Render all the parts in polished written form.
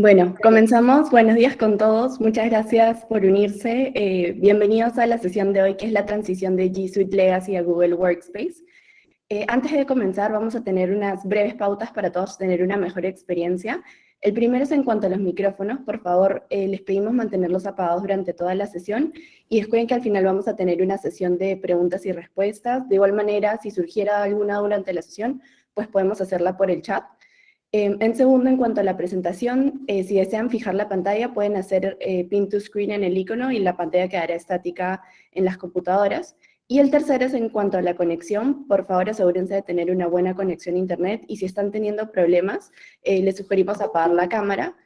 Bueno, comenzamos. Buenos días con todos. Muchas gracias por unirse. Bienvenidos a la sesión de hoy, que es la transición de G Suite Legacy a Google Workspace. Antes de comenzar, vamos a tener unas breves pautas para todos tener una mejor experiencia. El primero es en cuanto a los micrófonos. Por favor, les pedimos mantenerlos apagados durante toda la sesión y recuerden que al final vamos a tener una sesión de preguntas y respuestas. De igual manera, si surgiera alguna durante la sesión, pues podemos hacerla por el chat. En segundo, en cuanto a la presentación, si desean fijar la pantalla, pueden hacer pin to screen en el icono y la pantalla quedará estática en las computadoras. Y el tercero es en cuanto a la conexión. Por favor, asegúrense de tener una buena conexión a internet y si están teniendo problemas, les sugerimos apagar la cámara.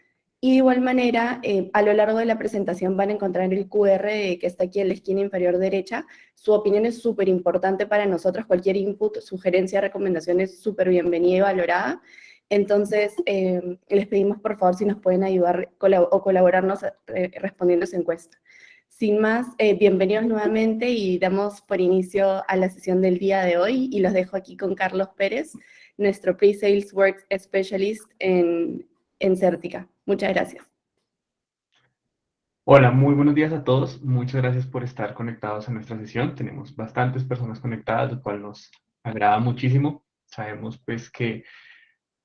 Y de igual manera, a lo largo de la presentación van a encontrar el QR que está aquí en la esquina inferior derecha. Su opinión es súper importante para nosotros. Cualquier input, sugerencia, recomendación es súper bienvenida y valorada. Entonces, les pedimos por favor si nos pueden ayudar o colaborarnos respondiendo esa encuesta. Sin más, bienvenidos nuevamente y damos por inicio a la sesión del día de hoy y los dejo aquí con Carlos Pérez, nuestro Pre-Sales Work Specialist en Certica. Muchas gracias. Hola, muy buenos días a todos. Muchas gracias por estar conectados a nuestra sesión. Tenemos bastantes personas conectadas, lo cual nos agrada muchísimo. Sabemos pues que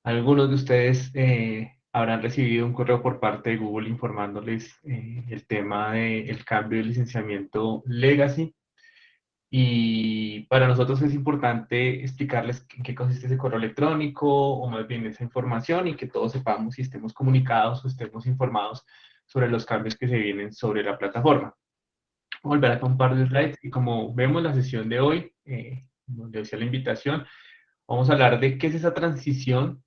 algunos de ustedes habrán recibido un correo por parte de Google informándoles el tema del cambio de licenciamiento Legacy. Y para nosotros es importante explicarles en qué consiste ese correo electrónico o más bien esa información y que todos sepamos y estemos comunicados o estemos informados sobre los cambios que se vienen sobre la plataforma. Voy a volver acá un par de slides y como vemos la sesión de hoy, donde decía la invitación, vamos a hablar de qué es esa transición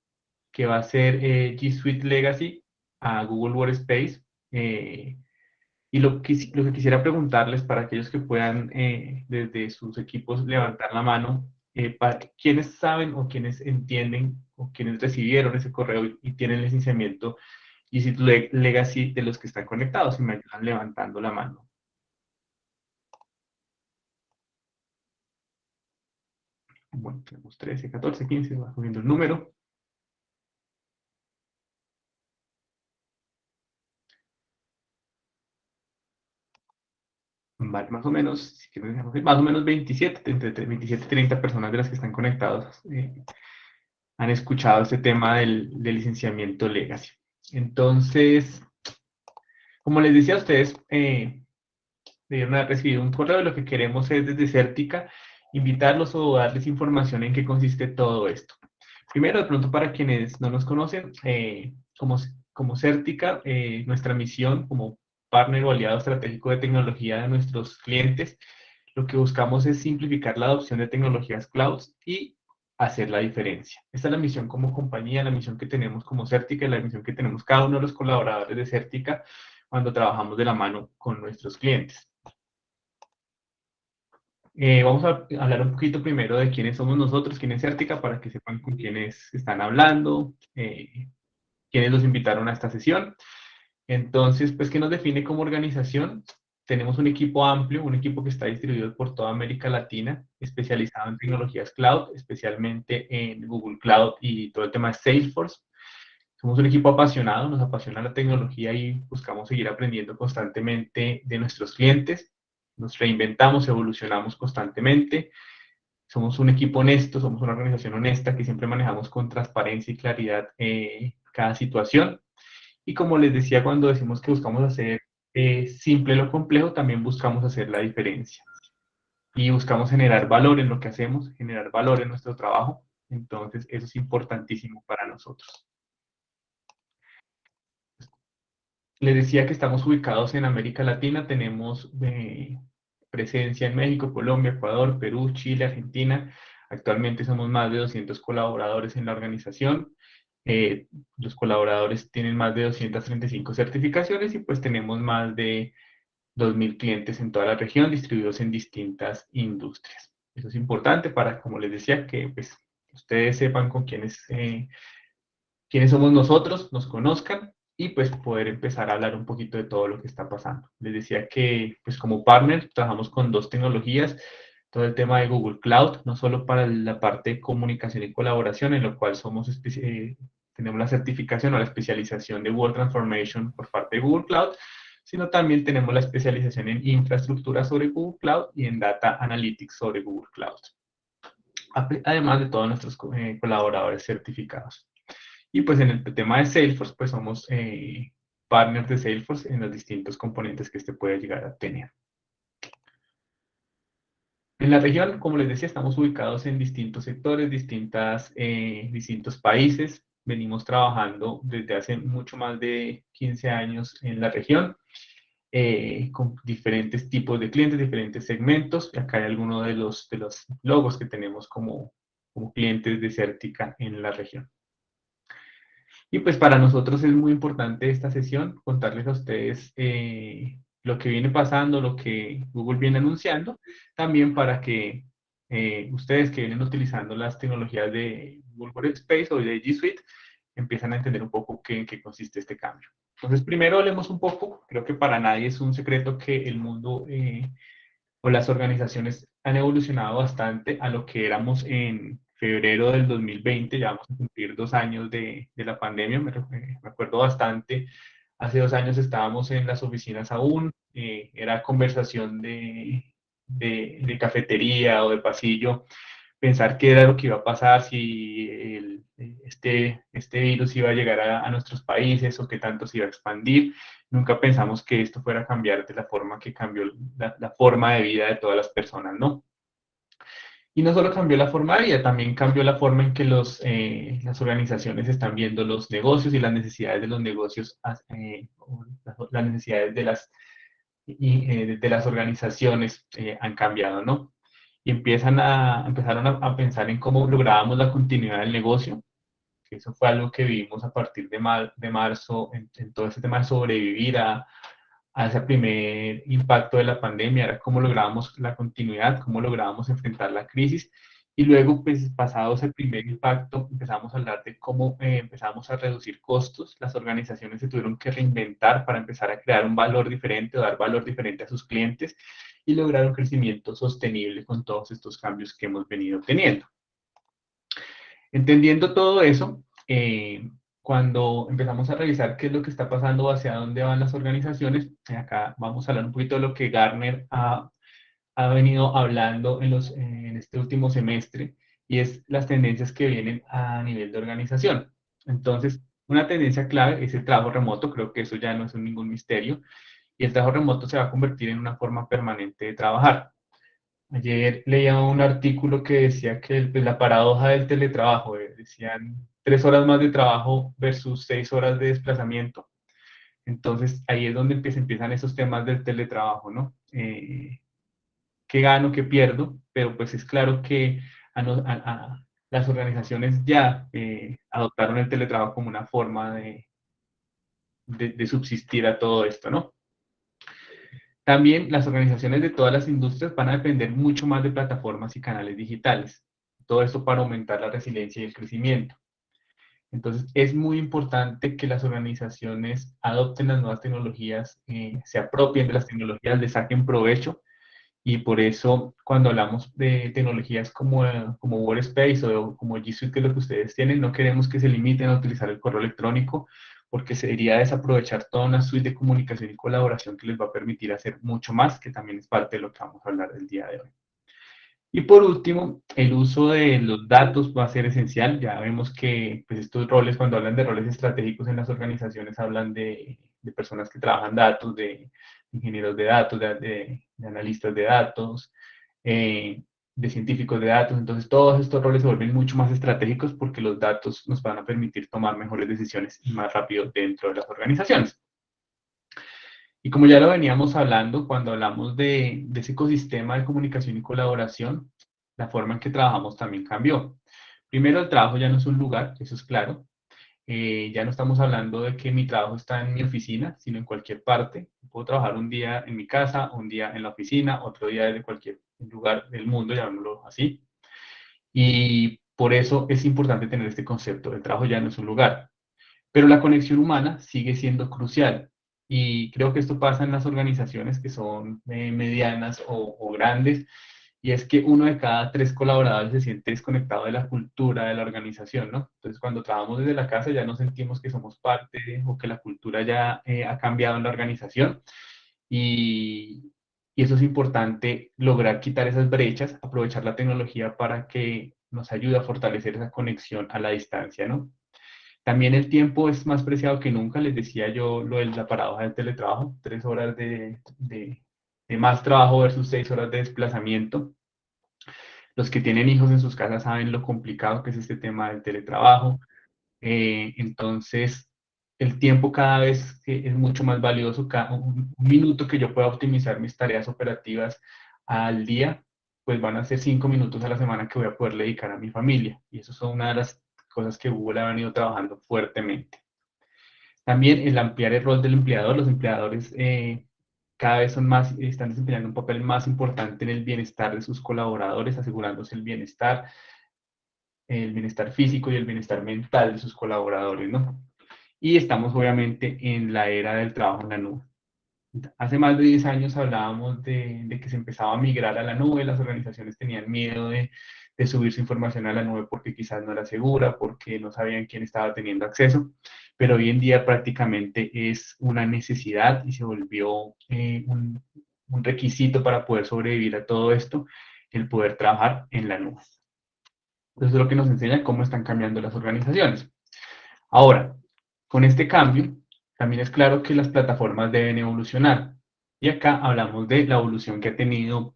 que va a ser G Suite Legacy a Google Workspace. Y lo que quisiera preguntarles para aquellos que puedan desde sus equipos levantar la mano, para quienes saben o quienes entienden o quienes recibieron ese correo y tienen licenciamiento G Suite Legacy de los que están conectados, y me ayudan levantando la mano. Bueno, tenemos 13, 14, 15, va subiendo el número. Vale, más o menos, si quieren, más o menos 27, entre 27 y 30 personas de las que están conectados han escuchado este tema del licenciamiento Legacy. Entonces, como les decía a ustedes, debieron haber recibido un correo. Lo que queremos es desde Certica invitarlos o darles información en qué consiste todo esto. Primero, de pronto, para quienes no nos conocen, como Certica, nuestra misión como partner o aliado estratégico de tecnología de nuestros clientes, lo que buscamos es simplificar la adopción de tecnologías clouds y hacer la diferencia. Esta es la misión como compañía, la misión que tenemos como Certica y la misión que tenemos cada uno de los colaboradores de Certica cuando trabajamos de la mano con nuestros clientes. Vamos a hablar un poquito primero de quiénes somos nosotros, quién es Certica, para que sepan con quiénes están hablando, quiénes los invitaron a esta sesión. Entonces, pues, ¿qué nos define como organización? Tenemos un equipo amplio, un equipo que está distribuido por toda América Latina, especializado en tecnologías cloud, especialmente en Google Cloud y todo el tema de Salesforce. Somos un equipo apasionado, nos apasiona la tecnología y buscamos seguir aprendiendo constantemente de nuestros clientes. Nos reinventamos, evolucionamos constantemente. Somos un equipo honesto, somos una organización honesta que siempre manejamos con transparencia y claridad cada situación. Y como les decía, cuando decimos que buscamos hacer simple lo complejo, también buscamos hacer la diferencia. Y buscamos generar valor en lo que hacemos, generar valor en nuestro trabajo. Entonces, eso es importantísimo para nosotros. Les decía que estamos ubicados en América Latina, tenemos presencia en México, Colombia, Ecuador, Perú, Chile, Argentina. Actualmente somos más de 200 colaboradores en la organización. Los colaboradores tienen más de 235 certificaciones y pues tenemos más de 2.000 clientes en toda la región distribuidos en distintas industrias. Eso es importante para, como les decía, que pues, ustedes sepan con quiénes somos nosotros, nos conozcan y pues poder empezar a hablar un poquito de todo lo que está pasando. Les decía que pues como partner trabajamos con dos tecnologías, todo el tema de Google Cloud, no solo para la parte de comunicación y colaboración, en lo cual somos tenemos la certificación o la especialización de World Transformation por parte de Google Cloud, sino también tenemos la especialización en infraestructura sobre Google Cloud y en Data Analytics sobre Google Cloud, además de todos nuestros colaboradores certificados. Y pues en el tema de Salesforce, pues somos partners de Salesforce en los distintos componentes que este puede llegar a tener. En la región, como les decía, estamos ubicados en distintos sectores, distintos países. Venimos trabajando desde hace mucho más de 15 años en la región, con diferentes tipos de clientes, diferentes segmentos. Y acá hay algunos de los logos que tenemos como clientes de Certica en la región. Y pues para nosotros es muy importante esta sesión, contarles a ustedes lo que viene pasando, lo que Google viene anunciando, también para que ustedes que vienen utilizando las tecnologías de Google Workspace o de G Suite empiezan a entender un poco en qué consiste este cambio. Entonces, primero hablemos un poco, creo que para nadie es un secreto que el mundo o las organizaciones han evolucionado bastante a lo que éramos en febrero del 2020, ya vamos a cumplir 2 años de la pandemia, me acuerdo bastante, hace 2 años estábamos en las oficinas aún, era conversación de cafetería o de pasillo, pensar qué era lo que iba a pasar, si este virus iba a llegar a nuestros países o qué tanto se iba a expandir. Nunca pensamos que esto fuera a cambiar de la forma que cambió la forma de vida de todas las personas, ¿no? Y no solo cambió la forma de vida, también cambió la forma en que las organizaciones están viendo los negocios y las necesidades de los negocios, las necesidades de las organizaciones han cambiado, ¿no? Y empezaron a pensar en cómo lográbamos la continuidad del negocio, que eso fue algo que vivimos a partir de marzo, en todo ese tema de sobrevivir a ese primer impacto de la pandemia, era cómo lográbamos la continuidad, cómo lográbamos enfrentar la crisis. Y luego, pues pasado ese primer impacto, empezamos a hablar de cómo empezamos a reducir costos. Las organizaciones se tuvieron que reinventar para empezar a crear un valor diferente, dar valor diferente a sus clientes y lograr un crecimiento sostenible con todos estos cambios que hemos venido teniendo. Entendiendo todo eso, cuando empezamos a revisar qué es lo que está pasando o hacia dónde van las organizaciones, acá vamos a hablar un poquito de lo que Gartner ha venido hablando en este último semestre, y es las tendencias que vienen a nivel de organización. Entonces, una tendencia clave es el trabajo remoto, creo que eso ya no es ningún misterio, y el trabajo remoto se va a convertir en una forma permanente de trabajar. Ayer leía un artículo que decía que pues, la paradoja del teletrabajo, decían 3 horas más de trabajo versus 6 horas de desplazamiento. Entonces ahí es donde empiezan esos temas del teletrabajo, ¿no? ¿Qué gano, qué pierdo? Pero pues es claro que las organizaciones ya adoptaron el teletrabajo como una forma de subsistir a todo esto, ¿no? También las organizaciones de todas las industrias van a depender mucho más de plataformas y canales digitales. Todo esto para aumentar la resiliencia y el crecimiento. Entonces, es muy importante que las organizaciones adopten las nuevas tecnologías, se apropien de las tecnologías, le saquen provecho. Y por eso, cuando hablamos de tecnologías como Workspace o como G Suite, que es lo que ustedes tienen, no queremos que se limiten a utilizar el correo electrónico, porque sería desaprovechar toda una suite de comunicación y colaboración que les va a permitir hacer mucho más, que también es parte de lo que vamos a hablar el día de hoy. Y por último, el uso de los datos va a ser esencial. Ya vemos que pues, estos roles, cuando hablan de roles estratégicos en las organizaciones, hablan de personas que trabajan datos, de ingenieros de datos, de analistas de datos, de científicos de datos. Entonces, todos estos roles se vuelven mucho más estratégicos porque los datos nos van a permitir tomar mejores decisiones y más rápido dentro de las organizaciones. Y como ya lo veníamos hablando, cuando hablamos de ese ecosistema de comunicación y colaboración, la forma en que trabajamos también cambió. Primero, el trabajo ya no es un lugar, eso es claro. Ya no estamos hablando de que mi trabajo está en mi oficina, sino en cualquier parte. Puedo trabajar un día en mi casa, un día en la oficina, otro día desde cualquier lugar del mundo, llamémoslo así. Y por eso es importante tener este concepto. El trabajo ya no es un lugar. Pero la conexión humana sigue siendo crucial. Y creo que esto pasa en las organizaciones que son medianas o grandes, y es que uno de cada 3 colaboradores se siente desconectado de la cultura de la organización, ¿no? Entonces, cuando trabajamos desde la casa ya no sentimos que somos parte o que la cultura ya ha cambiado en la organización, y, y eso es importante, lograr quitar esas brechas, aprovechar la tecnología para que nos ayude a fortalecer esa conexión a la distancia, ¿no? También el tiempo es más preciado que nunca, les decía yo lo de la paradoja del teletrabajo, 3 horas de más trabajo versus 6 horas de desplazamiento. Los que tienen hijos en sus casas saben lo complicado que es este tema del teletrabajo. Entonces, el tiempo cada vez es mucho más valioso. Cada un minuto que yo pueda optimizar mis tareas operativas al día, pues van a ser 5 minutos a la semana que voy a poder dedicar a mi familia. Y eso son una de las cosas que Google ha venido trabajando fuertemente. También el ampliar el rol del empleador. Los empleadores cada vez son más, están desempeñando un papel más importante en el bienestar de sus colaboradores, asegurándose el bienestar físico y el bienestar mental de sus colaboradores, ¿no? Y estamos obviamente en la era del trabajo en la nube. Hace más de 10 años hablábamos de que se empezaba a migrar a la nube, las organizaciones tenían miedo de subir su información a la nube porque quizás no era segura, porque no sabían quién estaba teniendo acceso, pero hoy en día prácticamente es una necesidad y se volvió un requisito para poder sobrevivir a todo esto, el poder trabajar en la nube. Eso es lo que nos enseña cómo están cambiando las organizaciones. Ahora, con este cambio, también es claro que las plataformas deben evolucionar. Y acá hablamos de la evolución que ha tenido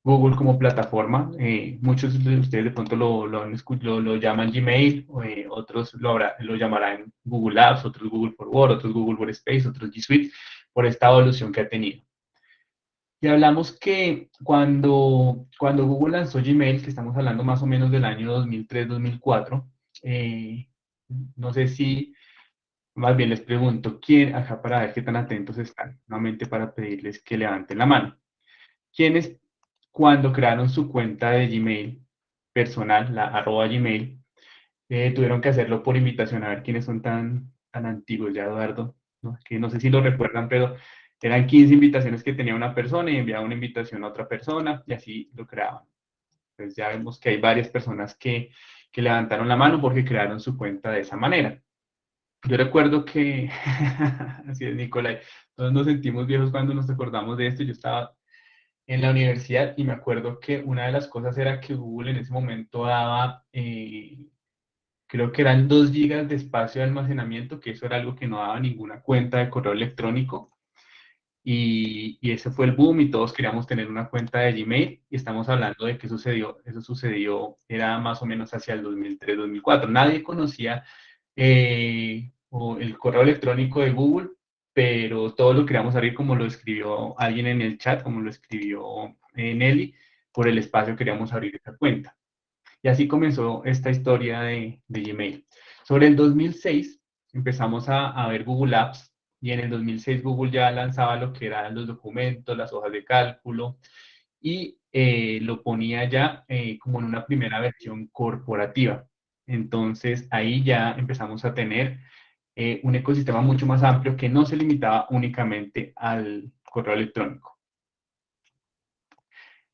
Google como plataforma. Muchos de ustedes de pronto lo llaman Gmail, otros lo llamarán Google Apps, otros Google Forward, otros Google Workspace, otros G Suite, por esta evolución que ha tenido. Y hablamos que cuando Google lanzó Gmail, que estamos hablando más o menos del año 2003-2004, eh, no sé si, más bien les pregunto, ¿quién, acá para ver qué tan atentos están, nuevamente para pedirles que levanten la mano? ¿Quiénes cuando crearon su cuenta de Gmail personal, la @Gmail, tuvieron que hacerlo por invitación? A ver quiénes son tan antiguos ya, Eduardo, ¿no? Que no sé si lo recuerdan, pero eran 15 invitaciones que tenía una persona y enviaba una invitación a otra persona y así lo creaban. Entonces ya vemos que hay varias personas que levantaron la mano porque crearon su cuenta de esa manera. Yo recuerdo que, así es, Nicolai, todos nos sentimos viejos cuando nos acordamos de esto. Yo estaba en la universidad y me acuerdo que una de las cosas era que Google en ese momento daba, creo que eran 2 gigas de espacio de almacenamiento, que eso era algo que no daba ninguna cuenta de correo electrónico. Y ese fue el boom y todos queríamos tener una cuenta de Gmail y estamos hablando de que eso sucedió, era más o menos hacia el 2003-2004. Nadie conocía o el correo electrónico de Google, pero todos lo queríamos abrir como lo escribió alguien en el chat, como lo escribió Nelly, por el espacio queríamos abrir esa cuenta. Y así comenzó esta historia de Gmail. Sobre el 2006 empezamos a ver Google Apps y en el 2006 Google ya lanzaba lo que eran los documentos, las hojas de cálculo y lo ponía ya como en una primera versión corporativa. Entonces ahí ya empezamos a tener un ecosistema mucho más amplio que no se limitaba únicamente al correo electrónico.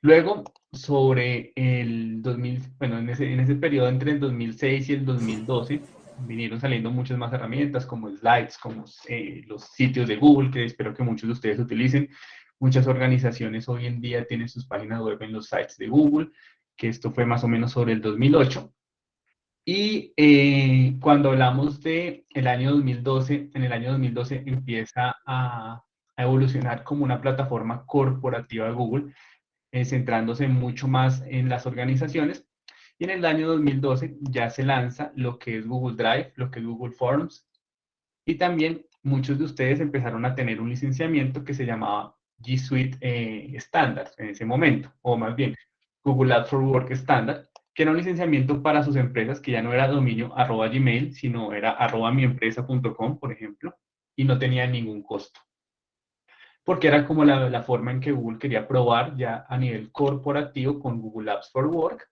Luego, sobre el 2000, bueno, en ese periodo entre el 2006 y el 2012, vinieron saliendo muchas más herramientas como Slides, como los sitios de Google, que espero que muchos de ustedes utilicen. Muchas organizaciones hoy en día tienen sus páginas web en los sites de Google, que esto fue más o menos sobre el 2008. Y cuando hablamos del año 2012, en el año 2012 empieza a evolucionar como una plataforma corporativa de Google, centrándose mucho más en las organizaciones. Y en el año 2012 ya se lanza lo que es Google Drive, lo que es Google Forms, y también muchos de ustedes empezaron a tener un licenciamiento que se llamaba G Suite Standard en ese momento, o más bien Google Apps for Work Standard, que era un licenciamiento para sus empresas que ya no era dominio @gmail, sino era @miempresa.com, por ejemplo, y no tenía ningún costo porque era como la forma en que Google quería probar ya a nivel corporativo con Google Apps for Work,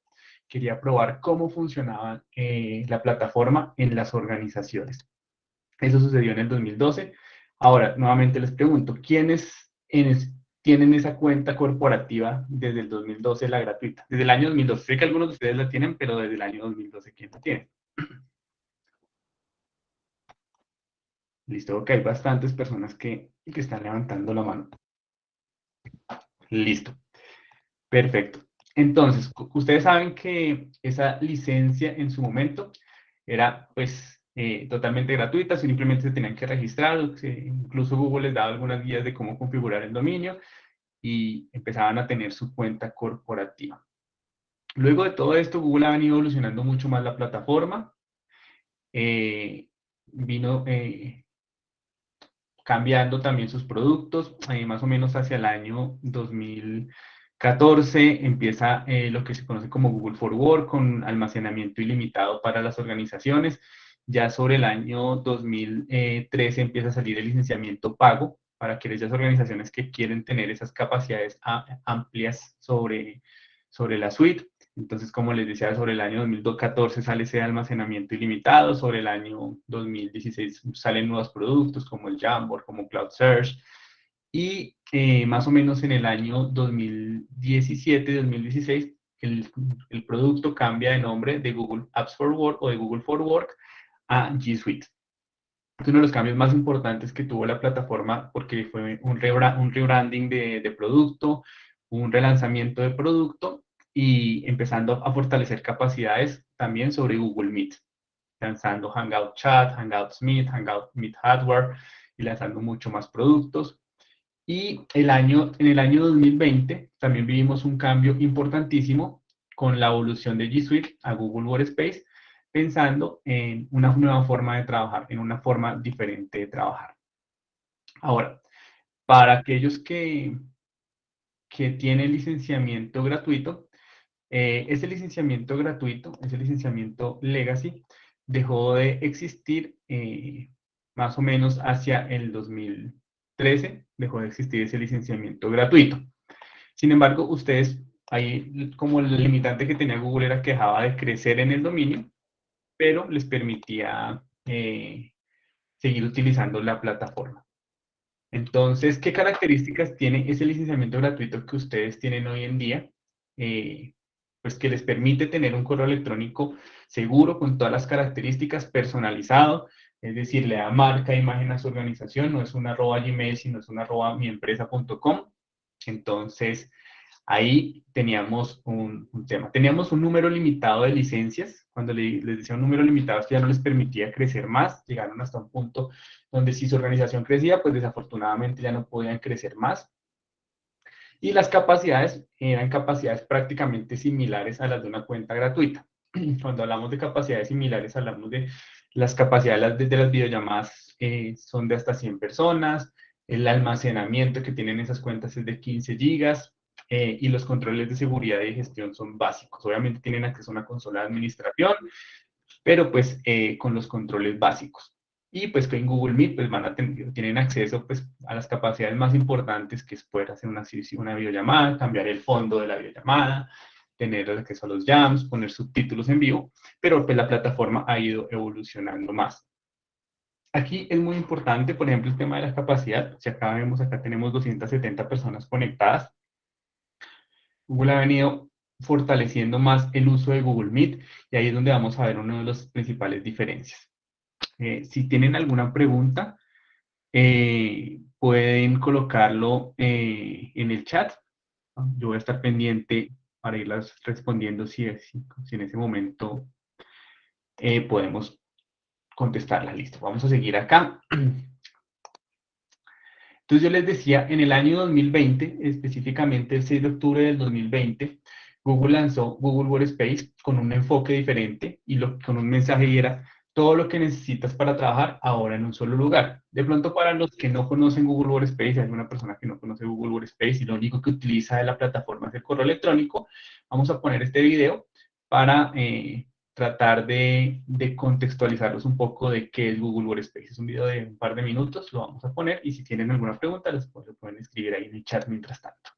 quería probar cómo funcionaba la plataforma en las organizaciones. Eso sucedió en el 2012. Ahora, nuevamente les pregunto, ¿quiénes tienen esa cuenta corporativa desde el 2012, la gratuita. Desde el año 2012. Sé que algunos de ustedes la tienen, pero desde el año 2012, ¿quién la tiene? Listo, ok, hay bastantes personas que están levantando la mano. Listo, perfecto. Entonces, ustedes saben que esa licencia en su momento era pues totalmente gratuita, simplemente se tenían que registrar, incluso Google les daba algunas guías de cómo configurar el dominio y empezaban a tener su cuenta corporativa. Luego de todo esto, Google ha venido evolucionando mucho más la plataforma, vino cambiando también sus productos, más o menos hacia el año 2014 empieza lo que se conoce como Google Forward con almacenamiento ilimitado para las organizaciones. Ya sobre el año 2013 empieza a salir el licenciamiento pago para aquellas organizaciones que quieren tener esas capacidades amplias sobre la suite. Entonces, como les decía, sobre el año 2014 sale ese almacenamiento ilimitado, sobre el año 2016 salen nuevos productos como el Jamboard, como Cloud Search, y más o menos en el año 2017-2016 el producto cambia de nombre de Google Apps for Work o de Google for Work a G Suite. Es uno de los cambios más importantes que tuvo la plataforma porque fue un rebranding de producto, un relanzamiento de producto y empezando a fortalecer capacidades también sobre Google Meet, lanzando Hangout Chat, Hangouts Meet, Hangout Meet Hardware y lanzando mucho más productos. Y en el año 2020 también vivimos un cambio importantísimo con la evolución de G Suite a Google Workspace, pensando en una nueva forma de trabajar, en una forma diferente de trabajar. Ahora, para aquellos que tienen licenciamiento gratuito, ese licenciamiento gratuito, ese licenciamiento legacy, dejó de existir más o menos hacia el 2013, dejó de existir ese licenciamiento gratuito. Sin embargo, ustedes, ahí como el limitante que tenía Google era que dejaba de crecer en el dominio, pero les permitía seguir utilizando la plataforma. Entonces, ¿qué características tiene ese licenciamiento gratuito que ustedes tienen hoy en día? Pues que les permite tener un correo electrónico seguro con todas las características, personalizado, es decir, le da marca e imagen a su organización, no es un @gmail, sino es un @miempresa.com. Entonces, ahí teníamos un tema. Teníamos un número limitado de licencias. Cuando les decía un número limitado, es que ya no les permitía crecer más. Llegaron hasta un punto donde si su organización crecía, pues desafortunadamente ya no podían crecer más. Y las capacidades eran capacidades prácticamente similares a las de una cuenta gratuita. Cuando hablamos de capacidades similares, hablamos de las capacidades de las videollamadas son de hasta 100 personas, el almacenamiento que tienen esas cuentas es de 15 gigas, y los controles de seguridad y gestión son básicos. Obviamente tienen acceso a una consola de administración, pero pues con los controles básicos. Y pues que en Google Meet pues tienen acceso pues a las capacidades más importantes, que es poder hacer una videollamada, cambiar el fondo de la videollamada, tener acceso a los jams, poner subtítulos en vivo, pero pues la plataforma ha ido evolucionando más. Aquí es muy importante, por ejemplo, el tema de la capacidad. Si acá vemos, acá tenemos 270 personas conectadas. Google ha venido fortaleciendo más el uso de Google Meet y ahí es donde vamos a ver una de las principales diferencias. Si tienen alguna pregunta, pueden colocarlo en el chat. Yo voy a estar pendiente para irlas respondiendo si en ese momento podemos contestarlas. Listo, vamos a seguir acá. Entonces yo les decía, en el año 2020, específicamente el 6 de octubre del 2020, Google lanzó Google Workspace con un enfoque diferente y con un mensaje y era todo lo que necesitas para trabajar ahora en un solo lugar. De pronto para los que no conocen Google Workspace, hay alguna persona que no conoce Google Workspace y lo único que utiliza de la plataforma es el correo electrónico, vamos a poner este video para tratar de contextualizarlos un poco de qué es Google Workspace. Es un video de un par de minutos, lo vamos a poner y si tienen alguna pregunta, lo pueden escribir ahí en el chat mientras tanto.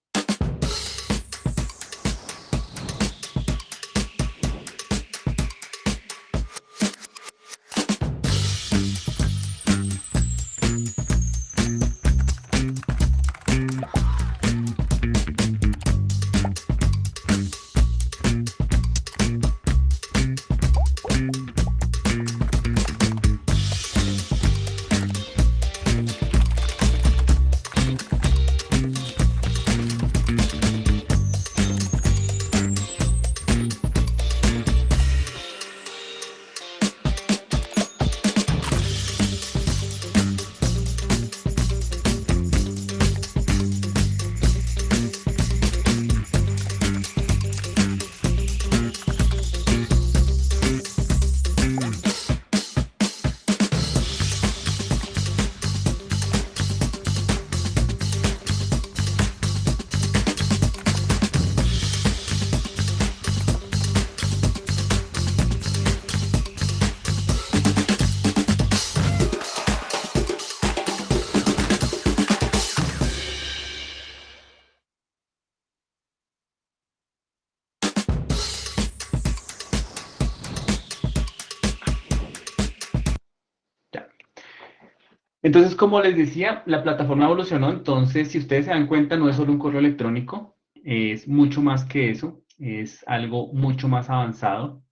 Entonces, como les decía, la plataforma evolucionó. Entonces, si ustedes se dan cuenta, no es solo un correo electrónico, es mucho más que eso, es algo mucho más avanzado.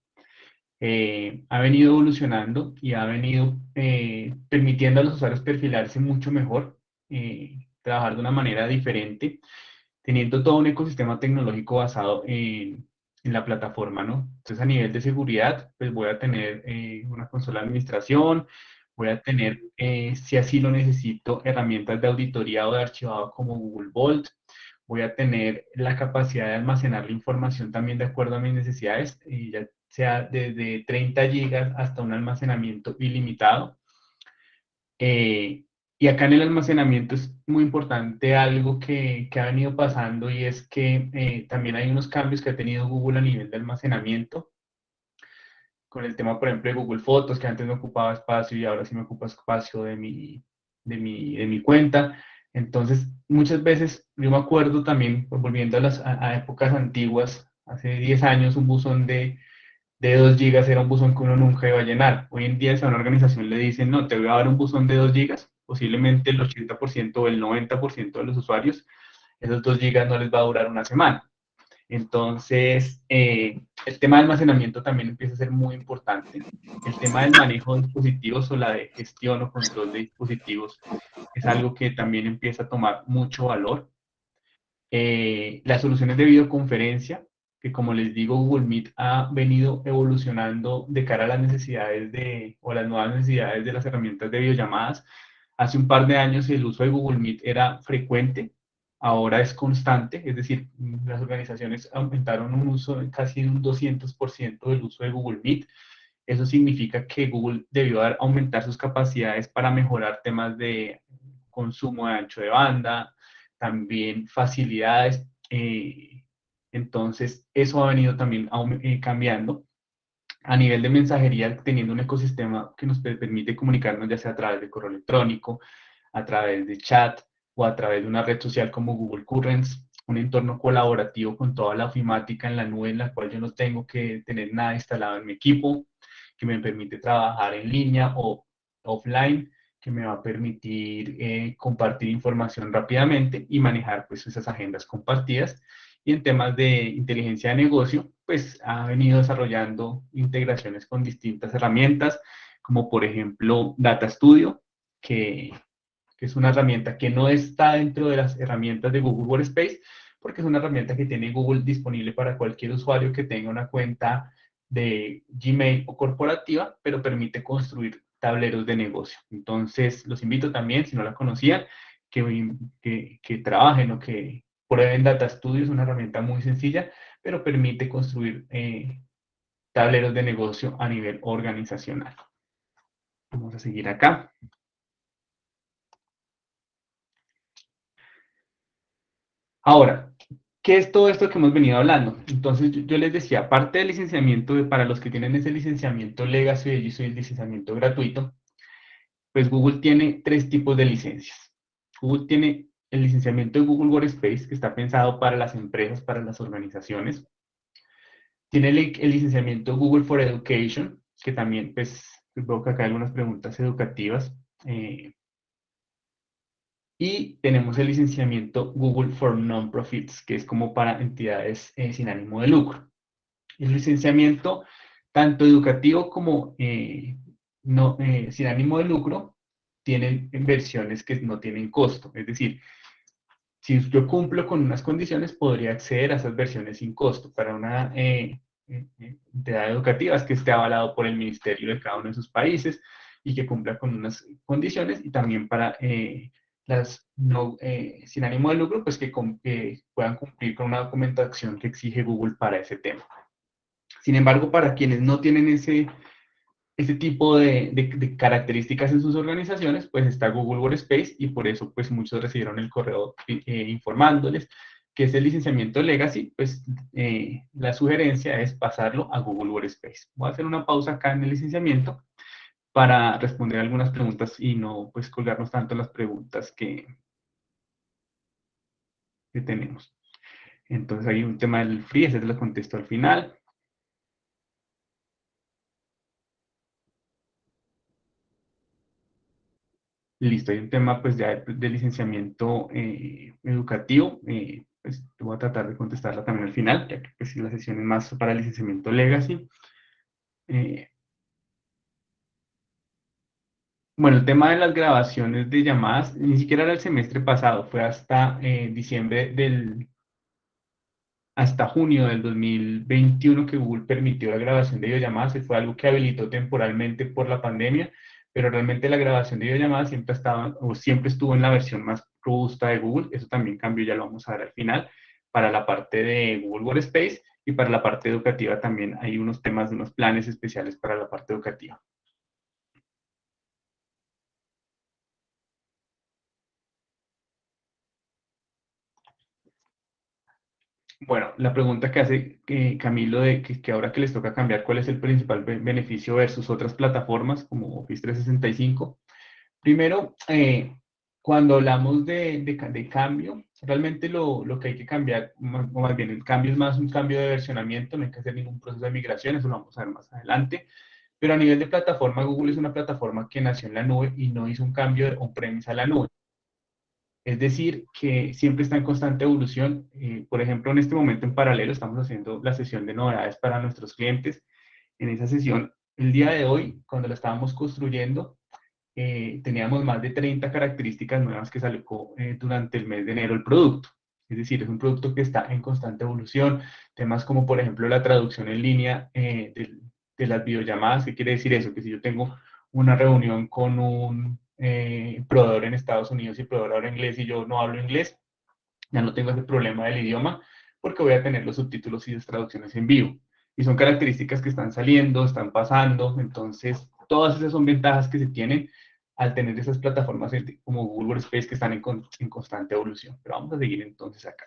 Ha venido evolucionando y ha venido permitiendo a los usuarios perfilarse mucho mejor, trabajar de una manera diferente, teniendo todo un ecosistema tecnológico basado en la plataforma, ¿no? Entonces, a nivel de seguridad, pues voy a tener una consola de administración, voy a tener, si así lo necesito, herramientas de auditoría o de archivado como Google Vault, voy a tener la capacidad de almacenar la información también de acuerdo a mis necesidades, ya sea desde 30 gigas hasta un almacenamiento ilimitado. Eh, y acá en el almacenamiento es muy importante algo que ha venido pasando y es que también hay unos cambios que ha tenido Google a nivel de almacenamiento, con el tema, por ejemplo, de Google Fotos, que antes me ocupaba espacio y ahora sí me ocupa espacio de mi cuenta. Entonces, muchas veces, yo me acuerdo también, pues, volviendo a épocas antiguas, hace 10 años, un buzón de 2 gigas era un buzón que uno nunca iba a llenar. Hoy en día, si a una organización le dicen, no, te voy a dar un buzón de 2 gigas, posiblemente el 80% o el 90% de los usuarios, esos 2 gigas no les va a durar una semana. Entonces, el tema de almacenamiento también empieza a ser muy importante. El tema del manejo de dispositivos o la de gestión o control de dispositivos es algo que también empieza a tomar mucho valor. Las soluciones de videoconferencia, que como les digo, Google Meet ha venido evolucionando de cara a las necesidades o las nuevas necesidades de las herramientas de videollamadas. Hace un par de años el uso de Google Meet era frecuente, ahora es constante, es decir, las organizaciones aumentaron un uso de casi un 200% del uso de Google Meet. Eso significa que Google debió aumentar sus capacidades para mejorar temas de consumo de ancho de banda, también facilidades. Entonces, eso ha venido también cambiando. A nivel de mensajería, teniendo un ecosistema que nos permite comunicarnos ya sea a través de correo electrónico, a través de chat o a través de una red social como Google Currents, un entorno colaborativo con toda la ofimática en la nube en la cual yo no tengo que tener nada instalado en mi equipo, que me permite trabajar en línea o offline, que me va a permitir compartir información rápidamente y manejar pues esas agendas compartidas. Y en temas de inteligencia de negocio, pues ha venido desarrollando integraciones con distintas herramientas, como por ejemplo Data Studio, que es una herramienta que no está dentro de las herramientas de Google Workspace, porque es una herramienta que tiene Google disponible para cualquier usuario que tenga una cuenta de Gmail o corporativa, pero permite construir tableros de negocio. Entonces, los invito también, si no la conocían, que trabajen o que prueben Data Studio. Es una herramienta muy sencilla, pero permite construir tableros de negocio a nivel organizacional. Vamos a seguir acá. Ahora, ¿qué es todo esto que hemos venido hablando? Entonces, yo les decía, aparte del licenciamiento, para los que tienen ese licenciamiento Legacy y el licenciamiento gratuito, pues Google tiene tres tipos de licencias. Google tiene el licenciamiento de Google Workspace, que está pensado para las empresas, para las organizaciones. Tiene el licenciamiento Google for Education, que también, pues, veo que acá hay algunas preguntas educativas. Y tenemos el licenciamiento Google for Non-Profits, que es como para entidades sin ánimo de lucro. El licenciamiento, tanto educativo como no, sin ánimo de lucro, tienen versiones que no tienen costo. Es decir, si yo cumplo con unas condiciones, podría acceder a esas versiones sin costo. Para una entidad educativa es que esté avalado por el ministerio de cada uno de sus países y que cumpla con unas condiciones, y también para las no, sin ánimo de lucro, pues que puedan cumplir con una documentación que exige Google para ese tema. Sin embargo, para quienes no tienen ese tipo de características en sus organizaciones, pues está Google Workspace, y por eso pues muchos recibieron el correo informándoles que ese licenciamiento Legacy, pues la sugerencia es pasarlo a Google Workspace. Voy a hacer una pausa acá en el licenciamiento para responder algunas preguntas y no pues colgarnos tanto las preguntas que tenemos. Entonces hay un tema del free, ese te lo contesto al final. Listo, hay un tema pues ya de licenciamiento educativo, pues voy a tratar de contestarla también al final, ya que pues, la sesión es más para licenciamiento legacy. Eh, bueno, el tema de las grabaciones de llamadas, ni siquiera era el semestre pasado, fue hasta hasta junio del 2021 que Google permitió la grabación de videollamadas, y fue algo que habilitó temporalmente por la pandemia, pero realmente la grabación de videollamadas siempre estaba o siempre estuvo en la versión más robusta de Google. Eso también cambió, ya lo vamos a ver al final, para la parte de Google Workspace, y para la parte educativa también hay unos temas de unos planes especiales para la parte educativa. Bueno, la pregunta que hace Camilo de que ahora que les toca cambiar, ¿cuál es el principal beneficio versus otras plataformas como Office 365? Primero, cuando hablamos de cambio, realmente lo que hay que cambiar, o más bien el cambio es más un cambio de versionamiento, no hay que hacer ningún proceso de migración, eso lo vamos a ver más adelante. Pero a nivel de plataforma, Google es una plataforma que nació en la nube y no hizo un cambio de on-premise a la nube. Es decir, que siempre está en constante evolución. Por ejemplo, en este momento en paralelo estamos haciendo la sesión de novedades para nuestros clientes. En esa sesión, el día de hoy, cuando la estábamos construyendo, teníamos más de 30 características nuevas que salió durante el mes de enero el producto. Es decir, es un producto que está en constante evolución. Temas como, por ejemplo, la traducción en línea de las videollamadas. ¿Qué quiere decir eso? Que si yo tengo una reunión con un proveedor en Estados Unidos y el proveedor habla inglés y yo no hablo inglés, ya no tengo ese problema del idioma porque voy a tener los subtítulos y las traducciones en vivo. Y son características que están saliendo, están pasando, entonces todas esas son ventajas que se tienen al tener esas plataformas como Google Workspace que están en constante evolución. Pero vamos a seguir entonces acá.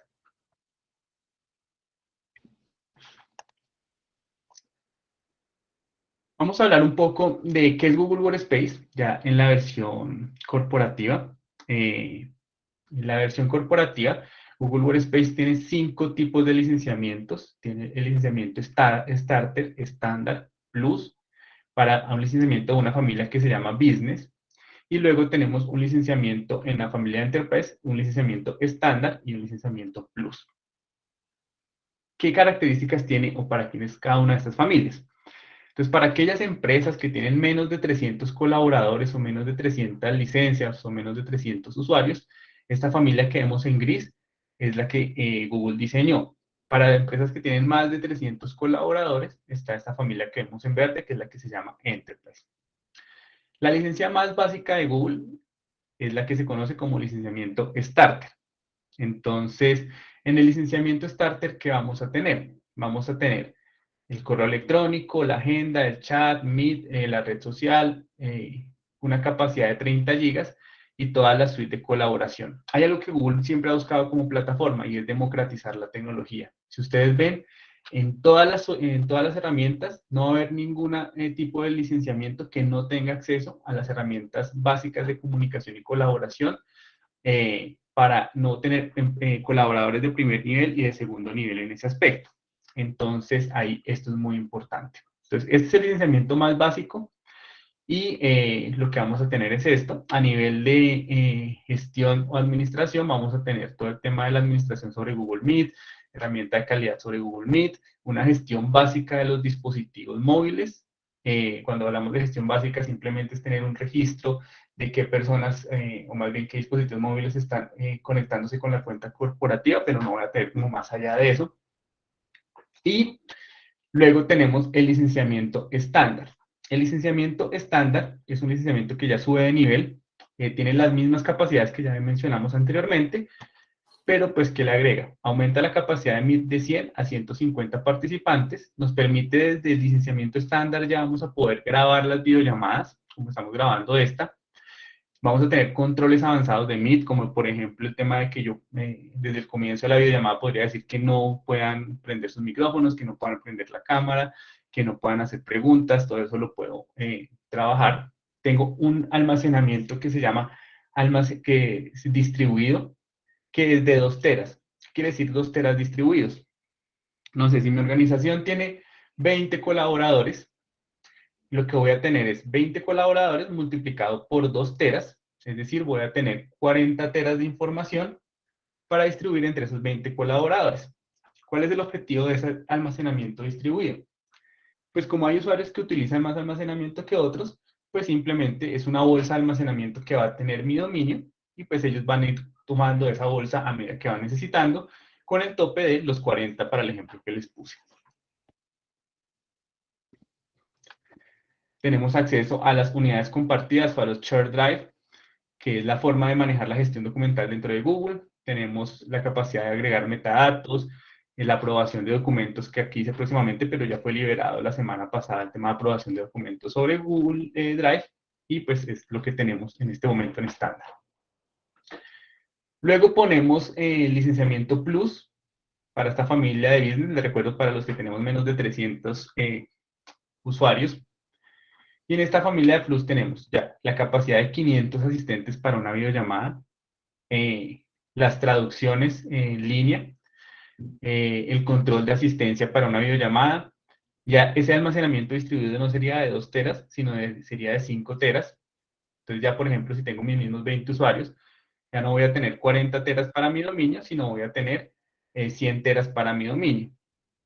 Vamos a hablar un poco de qué es Google Workspace, ya en la versión corporativa. En la versión corporativa, Google Workspace tiene 5 tipos de licenciamientos. Tiene el licenciamiento Starter, Standard, Plus, para un licenciamiento de una familia que se llama Business. Y luego tenemos un licenciamiento en la familia Enterprise, un licenciamiento estándar y un licenciamiento Plus. ¿Qué características tiene o para quién es cada una de estas familias? Entonces, para aquellas empresas que tienen menos de 300 colaboradores o menos de 300 licencias o menos de 300 usuarios, esta familia que vemos en gris es la que Google diseñó. Para empresas que tienen más de 300 colaboradores, está esta familia que vemos en verde, que es la que se llama Enterprise. La licencia más básica de Google es la que se conoce como licenciamiento Starter. Entonces, en el licenciamiento Starter, ¿qué vamos a tener? Vamos a tener el correo electrónico, la agenda, el chat, Meet, la red social, una capacidad de 30 gigas y toda la suite de colaboración. Hay algo que Google siempre ha buscado como plataforma y es democratizar la tecnología. Si ustedes ven, en todas las herramientas no va a haber ningún tipo de licenciamiento que no tenga acceso a las herramientas básicas de comunicación y colaboración para no tener colaboradores de primer nivel y de segundo nivel en ese aspecto. Entonces, ahí esto es muy importante. Entonces, este es el licenciamiento más básico y lo que vamos a tener es esto. A nivel de gestión o administración, vamos a tener todo el tema de la administración sobre Google Meet, herramienta de calidad sobre Google Meet, una gestión básica de los dispositivos móviles. Cuando hablamos de gestión básica, simplemente es tener un registro de qué personas, o más bien qué dispositivos móviles están conectándose con la cuenta corporativa, pero no voy a tener como más allá de eso. Y luego tenemos el licenciamiento estándar. El licenciamiento estándar es un licenciamiento que ya sube de nivel, tiene las mismas capacidades que ya mencionamos anteriormente, pero pues ¿qué le agrega? Aumenta la capacidad de 100 a 150 participantes, nos permite desde el licenciamiento estándar ya vamos a poder grabar las videollamadas, como estamos grabando esta. Vamos a tener controles avanzados de Meet, como por ejemplo el tema de que yo desde el comienzo de la videollamada podría decir que no puedan prender sus micrófonos, que no puedan prender la cámara, que no puedan hacer preguntas, todo eso lo puedo trabajar. Tengo un almacenamiento que se llama que es distribuido, que es de 2 teras. ¿Qué quiere decir 2 teras distribuidos? No sé, si mi organización tiene 20 colaboradores, lo que voy a tener es 20 colaboradores multiplicado por 2 teras, Es decir, voy a tener 40 teras de información para distribuir entre esos 20 colaboradores. ¿Cuál es el objetivo de ese almacenamiento distribuido? Pues como hay usuarios que utilizan más almacenamiento que otros, pues simplemente es una bolsa de almacenamiento que va a tener mi dominio y pues ellos van a ir tomando esa bolsa a medida que van necesitando con el tope de los 40 para el ejemplo que les puse. Tenemos acceso a las unidades compartidas o a los shared drive, que es la forma de manejar la gestión documental dentro de Google. Tenemos la capacidad de agregar metadatos, la aprobación de documentos que aquí hice próximamente, pero ya fue liberado la semana pasada el tema de aprobación de documentos sobre Google Drive, y pues es lo que tenemos en este momento en estándar. Luego ponemos el licenciamiento Plus para esta familia de business. Les recuerdo, para los que tenemos menos de 300 usuarios. Y en esta familia de Plus tenemos ya la capacidad de 500 asistentes para una videollamada, las traducciones en línea, el control de asistencia para una videollamada. Ya ese almacenamiento distribuido no sería de 2 teras, sino sería de 5 teras. Entonces ya, por ejemplo, si tengo mis mismos 20 usuarios, ya no voy a tener 40 teras para mi dominio, sino voy a tener 100 teras para mi dominio.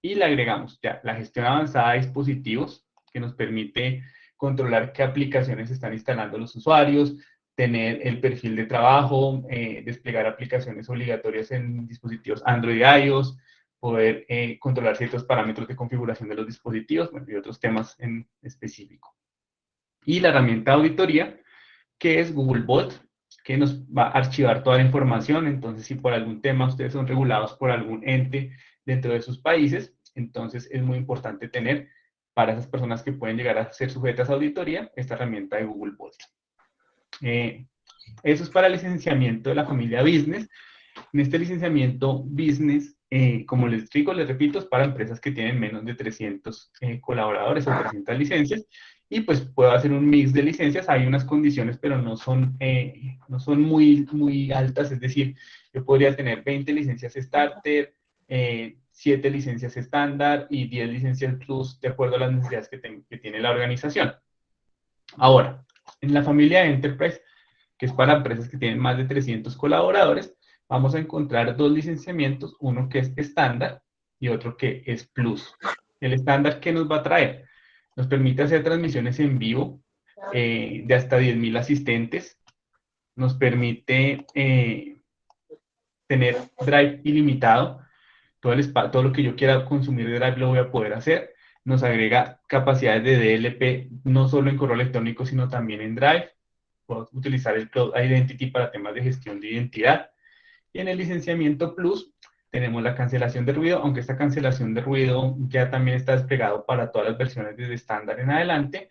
Y le agregamos ya la gestión avanzada de dispositivos, que nos permite controlar qué aplicaciones están instalando los usuarios, tener el perfil de trabajo, desplegar aplicaciones obligatorias en dispositivos Android y iOS, poder controlar ciertos parámetros de configuración de los dispositivos, bueno, y otros temas en específico. Y la herramienta de auditoría, que es Google Vault, que nos va a archivar toda la información. Entonces, si por algún tema ustedes son regulados por algún ente dentro de sus países, entonces es muy importante tener, para esas personas que pueden llegar a ser sujetas a auditoría, esta herramienta de Google Vault. Eso es para el licenciamiento de la familia Business. En este licenciamiento Business, como les digo, les repito, es para empresas que tienen menos de 300 colaboradores o 300 licencias, y pues puedo hacer un mix de licencias. Hay unas condiciones, pero no son muy altas, es decir, yo podría tener 20 licencias starter, 7 licencias estándar y 10 licencias plus, de acuerdo a las necesidades que tiene la organización. Ahora, en la familia de Enterprise, que es para empresas que tienen más de 300 colaboradores, vamos a encontrar 2 licenciamientos, uno que es estándar y otro que es plus. El estándar, ¿qué nos va a traer? Nos permite hacer transmisiones en vivo de hasta 10.000 asistentes, nos permite tener Drive ilimitado, todo lo que yo quiera consumir de Drive lo voy a poder hacer. Nos agrega capacidades de DLP, no solo en correo electrónico, sino también en Drive. Puedo utilizar el Cloud Identity para temas de gestión de identidad. Y en el licenciamiento Plus tenemos la cancelación de ruido, aunque esta cancelación de ruido ya también está desplegado para todas las versiones desde estándar en adelante.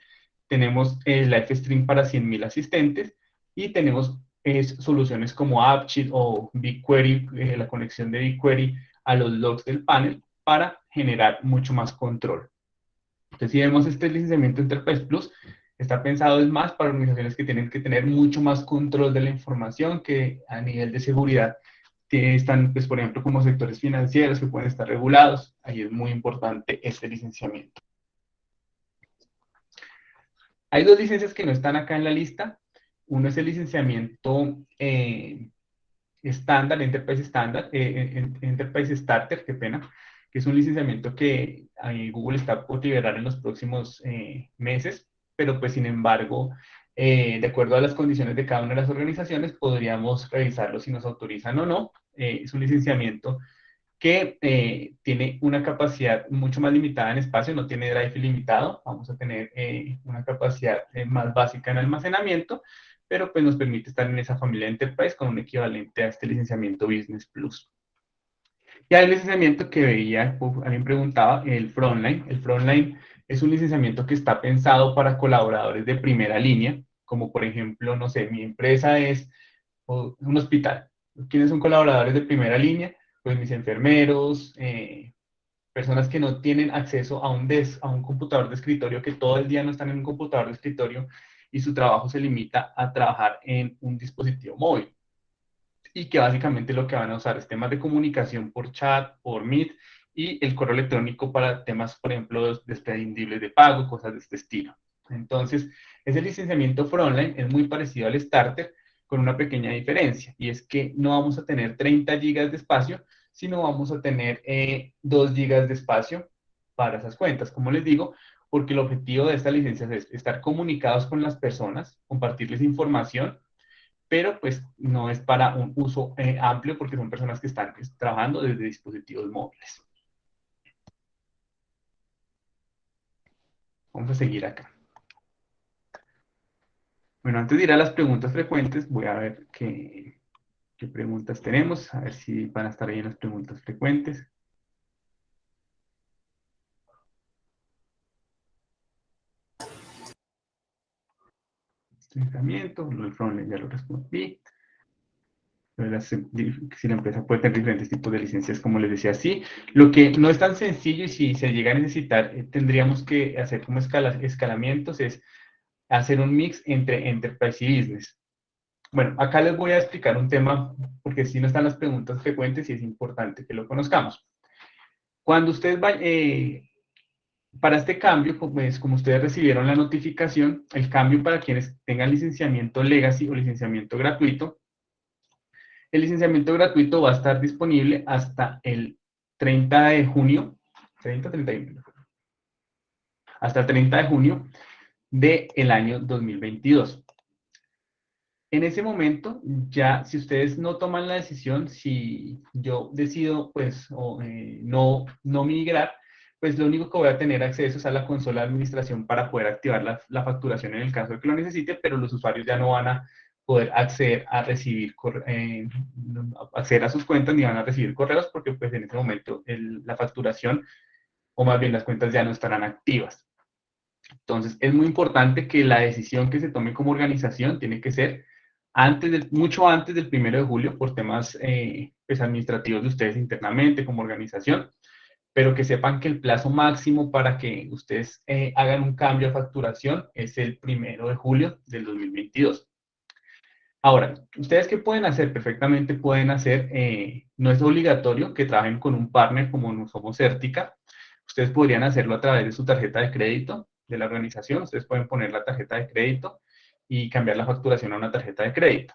Tenemos el Live Stream para 100.000 asistentes y tenemos soluciones como AppSheet o BigQuery, la conexión de BigQuery a los logs del panel para generar mucho más control. Entonces, si vemos este licenciamiento Enterprise Plus, está pensado es más para organizaciones que tienen que tener mucho más control de la información, que a nivel de seguridad están, pues, por ejemplo, como sectores financieros que pueden estar regulados. Ahí es muy importante este licenciamiento. Hay 2 licencias que no están acá en la lista. Uno es el licenciamiento estándar, Enterprise Starter, qué pena, que es un licenciamiento que Google está por liberar en los próximos meses, pero pues sin embargo, de acuerdo a las condiciones de cada una de las organizaciones, podríamos revisarlo si nos autorizan o no. Es un licenciamiento que tiene una capacidad mucho más limitada en espacio, no tiene drive ilimitado, vamos a tener una capacidad más básica en almacenamiento, pero pues nos permite estar en esa familia de Enterprise con un equivalente a este licenciamiento Business Plus. Y hay el licenciamiento que veía, alguien preguntaba, el Frontline. El Frontline es un licenciamiento que está pensado para colaboradores de primera línea, como por ejemplo, no sé, mi empresa es un hospital. ¿Quiénes son colaboradores de primera línea? Pues mis enfermeros, personas que no tienen acceso a un computador de escritorio, que todo el día no están en un computador de escritorio y su trabajo se limita a trabajar en un dispositivo móvil. Y que básicamente lo que van a usar es temas de comunicación por chat, por Meet, y el correo electrónico para temas, por ejemplo, desprendibles de pago, cosas de este estilo. Entonces, ese licenciamiento Frontline es muy parecido al Starter, con una pequeña diferencia, y es que no vamos a tener 30 gigas de espacio, sino vamos a tener 2 gigas de espacio para esas cuentas, como les digo, porque el objetivo de estas licencias es estar comunicados con las personas, compartirles información, pero pues no es para un uso amplio porque son personas que están pues, trabajando desde dispositivos móviles. Vamos a seguir acá. Bueno, antes de ir a las preguntas frecuentes, voy a ver qué preguntas tenemos, a ver si van a estar ahí en las preguntas frecuentes. Estrictamiento, el frontend ya lo respondí. Si la empresa puede tener diferentes tipos de licencias, como les decía, sí. Lo que no es tan sencillo y si se llega a necesitar, tendríamos que hacer como escalamientos, es hacer un mix entre Enterprise y Business. Bueno, acá les voy a explicar un tema, porque si no están las preguntas frecuentes y es importante que lo conozcamos. Cuando ustedes vayan, para este cambio, pues, como ustedes recibieron la notificación, el cambio para quienes tengan licenciamiento Legacy o licenciamiento gratuito, el licenciamiento gratuito va a estar disponible hasta el 30 de junio, 31, hasta el 30 de junio del año 2022. En ese momento, ya si ustedes no toman la decisión, si yo decido pues no migrar, pues lo único que voy a tener acceso es a la consola de administración para poder activar la facturación en el caso de que lo necesite, pero los usuarios ya no van a poder acceder a recibir, acceder a sus cuentas ni van a recibir correos porque pues en ese momento la facturación o más bien las cuentas ya no estarán activas. Entonces, es muy importante que la decisión que se tome como organización tiene que ser mucho antes del 1 de julio por temas pues, administrativos de ustedes internamente como organización, pero que sepan que el plazo máximo para que ustedes hagan un cambio a facturación es el 1 de julio del 2022. Ahora, ¿ustedes qué pueden hacer? Perfectamente pueden hacer, no es obligatorio que trabajen con un partner como no somos Certica. Ustedes podrían hacerlo a través de su tarjeta de crédito de la organización. Ustedes pueden poner la tarjeta de crédito y cambiar la facturación a una tarjeta de crédito.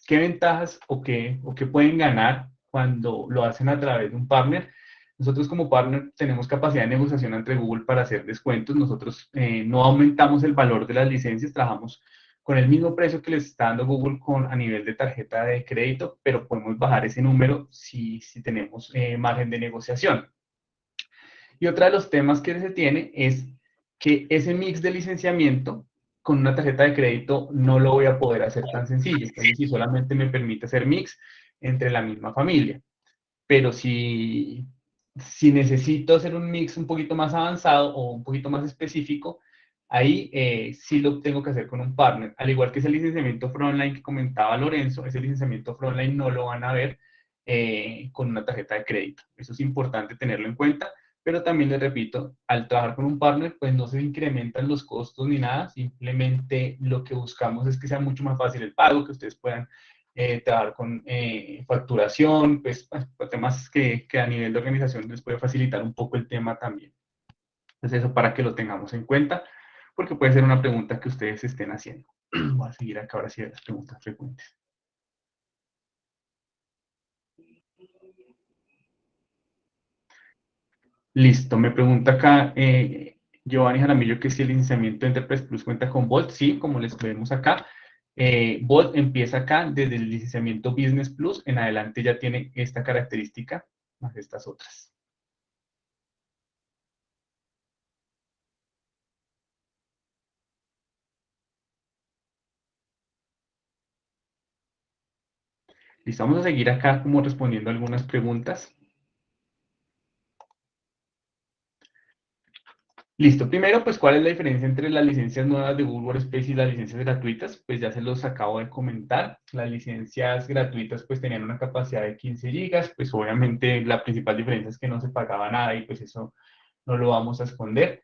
¿Qué ventajas o qué pueden ganar cuando lo hacen a través de un partner? Nosotros como partner tenemos capacidad de negociación entre Google para hacer descuentos. Nosotros no aumentamos el valor de las licencias, trabajamos con el mismo precio que les está dando Google a nivel de tarjeta de crédito, pero podemos bajar ese número si tenemos margen de negociación. Y otro de los temas que se tiene es que ese mix de licenciamiento con una tarjeta de crédito no lo voy a poder hacer tan sencillo. Entonces, si solamente me permite hacer mix entre la misma familia. Pero si necesito hacer un mix un poquito más avanzado o un poquito más específico, ahí sí lo tengo que hacer con un partner. Al igual que ese licenciamiento Frontline que comentaba Lorenzo, ese licenciamiento Frontline no lo van a ver con una tarjeta de crédito. Eso es importante tenerlo en cuenta, pero también les repito, al trabajar con un partner, pues no se incrementan los costos ni nada, simplemente lo que buscamos es que sea mucho más fácil el pago, que ustedes puedan trabajar con facturación, pues temas que a nivel de organización les puede facilitar un poco el tema también. Entonces eso para que lo tengamos en cuenta, porque puede ser una pregunta que ustedes estén haciendo. Voy a seguir acá ahora sí las preguntas frecuentes. Listo, me pregunta acá Giovanni Jaramillo que si el licenciamiento de Enterprise Plus cuenta con Volt. Sí, como les vemos acá. Volt empieza acá desde el licenciamiento Business Plus, en adelante ya tiene esta característica, más estas otras. Listo, vamos a seguir acá como respondiendo algunas preguntas. Listo, primero, pues, ¿cuál es la diferencia entre las licencias nuevas de Google Workspace y las licencias gratuitas? Pues ya se los acabo de comentar. Las licencias gratuitas, pues, tenían una capacidad de 15 gigas. Pues, obviamente, la principal diferencia es que no se pagaba nada y, pues, eso no lo vamos a esconder.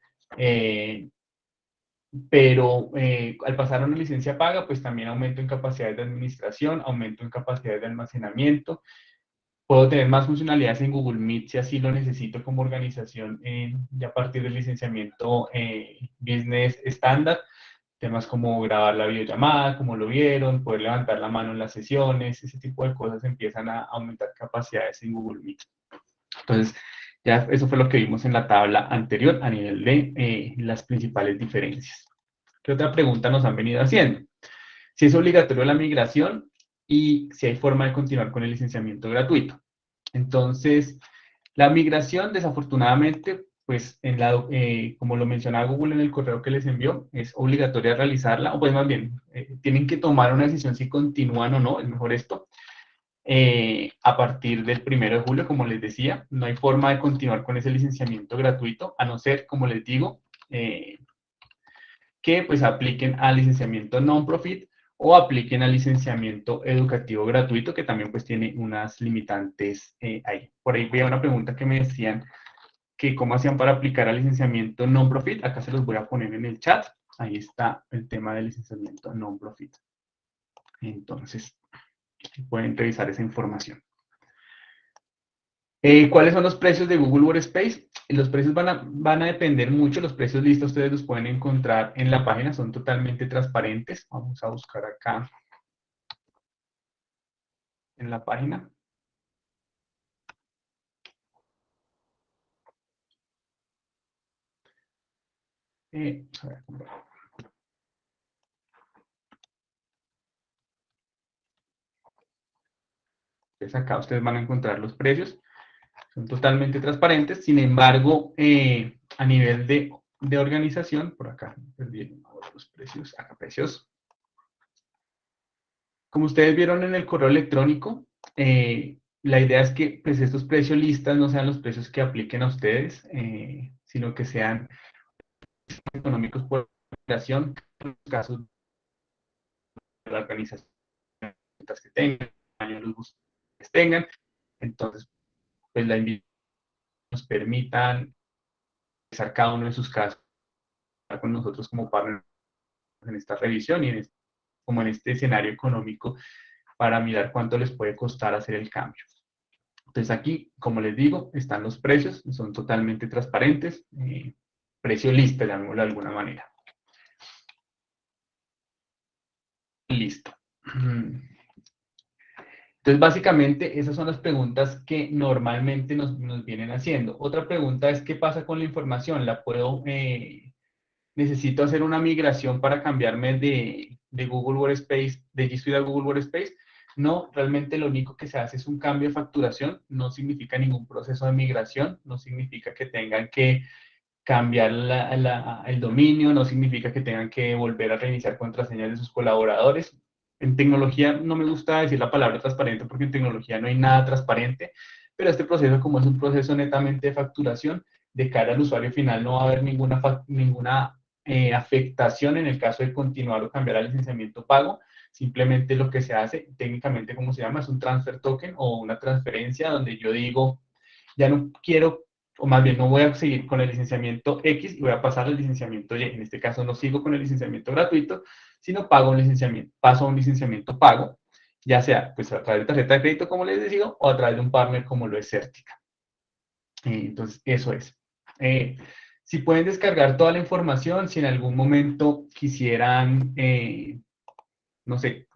Pero al pasar a una licencia paga, pues, también aumento en capacidades de administración, aumento en capacidades de almacenamiento. Puedo tener más funcionalidades en Google Meet si así lo necesito como organización ya a partir del licenciamiento Business estándar. Temas como grabar la videollamada, como lo vieron, poder levantar la mano en las sesiones, ese tipo de cosas empiezan a aumentar capacidades en Google Meet. Entonces, ya eso fue lo que vimos en la tabla anterior a nivel de las principales diferencias. ¿Qué otra pregunta nos han venido haciendo? Si es obligatorio la migración y si hay forma de continuar con el licenciamiento gratuito. Entonces, la migración, desafortunadamente, pues como lo mencionaba Google en el correo que les envió, es obligatoria realizarla, o pues más bien, tienen que tomar una decisión si continúan o no, es mejor esto. A partir del 1 de julio, como les decía, no hay forma de continuar con ese licenciamiento gratuito, a no ser, como les digo, que pues apliquen al licenciamiento non-profit o apliquen al licenciamiento educativo gratuito, que también pues tiene unas limitantes ahí. Por ahí veía una pregunta que me decían que cómo hacían para aplicar al licenciamiento non-profit. Acá se los voy a poner en el chat. Ahí está el tema del licenciamiento non-profit. Entonces, pueden revisar esa información. ¿Cuáles son los precios de Google Workspace? Los precios van a depender mucho. Los precios listos ustedes los pueden encontrar en la página. Son totalmente transparentes. Vamos a buscar acá en la página. A ver, entonces acá ustedes van a encontrar los precios. Son totalmente transparentes. Sin embargo, a nivel de organización, por acá, perdí los precios, acá precios. Como ustedes vieron en el correo electrónico, la idea es que pues, estos precios listas no sean los precios que apliquen a ustedes, sino que sean económicos por operación, en los casos de la organización que tengan, los gustos que tengan. Entonces, pues la invitación nos permitan realizar cada uno de sus casos con nosotros como partners en esta revisión y como en este escenario económico para mirar cuánto les puede costar hacer el cambio. Entonces aquí, como les digo, están los precios, son totalmente transparentes, precio lista, llamémoslo de alguna manera. Listo. Entonces, básicamente, esas son las preguntas que normalmente nos vienen haciendo. Otra pregunta es, ¿qué pasa con la información? ¿La puedo, necesito hacer una migración para cambiarme de Google Workspace, de G Suite a Google Workspace? No, realmente lo único que se hace es un cambio de facturación, no significa ningún proceso de migración, no significa que tengan que cambiar el dominio, no significa que tengan que volver a reiniciar contraseñas de sus colaboradores. En tecnología no me gusta decir la palabra transparente porque en tecnología no hay nada transparente, pero este proceso, como es un proceso netamente de facturación, de cara al usuario final no va a haber ninguna afectación en el caso de continuar o cambiar al licenciamiento pago. Simplemente lo que se hace, técnicamente, como se llama, es un transfer token o una transferencia donde yo digo, ya no quiero, o más bien no voy a seguir con el licenciamiento X y voy a pasar al licenciamiento Y. En este caso no sigo con el licenciamiento gratuito, sino pago un licenciamiento, paso a un licenciamiento pago, ya sea pues a través de tarjeta de crédito, como les decía, o a través de un partner como lo es Certica. Entonces, eso es. Si pueden descargar toda la información, si en algún momento quisieran, no sé,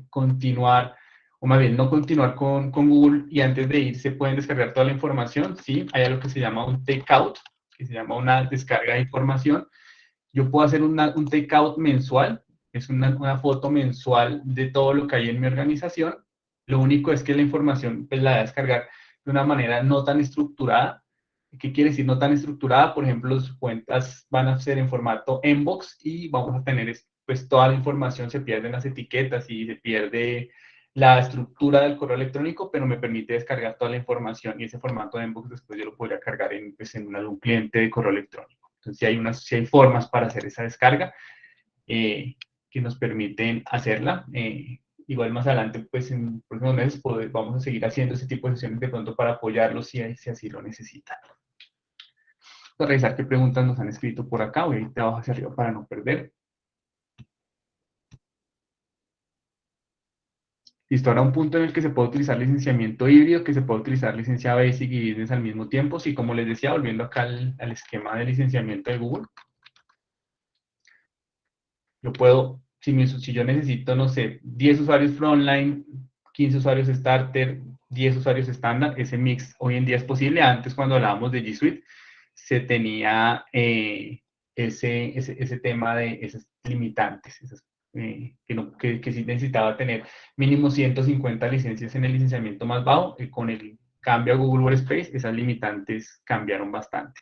continuar, o más bien no continuar con Google y antes de irse pueden descargar toda la información, sí, hay algo que se llama un takeout, que se llama una descarga de información. Yo puedo hacer un takeout mensual, es una foto mensual de todo lo que hay en mi organización. Lo único es que la información pues, la voy a descargar de una manera no tan estructurada. ¿Qué quiere decir no tan estructurada? Por ejemplo, sus cuentas van a ser en formato inbox y vamos a tener pues toda la información, se pierden las etiquetas y se pierde la estructura del correo electrónico, pero me permite descargar toda la información y ese formato de inbox después yo lo podría cargar pues, en un cliente de correo electrónico. Entonces, sí hay formas para hacer esa descarga que nos permiten hacerla. Igual más adelante, pues en próximos meses vamos a seguir haciendo ese tipo de sesiones de pronto para apoyarlos si así lo necesitan. Vamos a revisar qué preguntas nos han escrito por acá. Voy a ir de abajo hacia arriba para no perder. Listo, ahora un punto en el que se puede utilizar licenciamiento híbrido, que se puede utilizar licencia Basic y Business al mismo tiempo. Sí, como les decía, volviendo acá al esquema de licenciamiento de Google. Yo puedo, si yo necesito, no sé, 10 usuarios frontline, 15 usuarios starter, 10 usuarios estándar, ese mix hoy en día es posible. Antes, cuando hablábamos de G Suite, se tenía ese tema de esas limitantes, esas, que sí necesitaba tener mínimo 150 licencias en el licenciamiento más bajo. Con el cambio a Google Workspace, esas limitantes cambiaron bastante.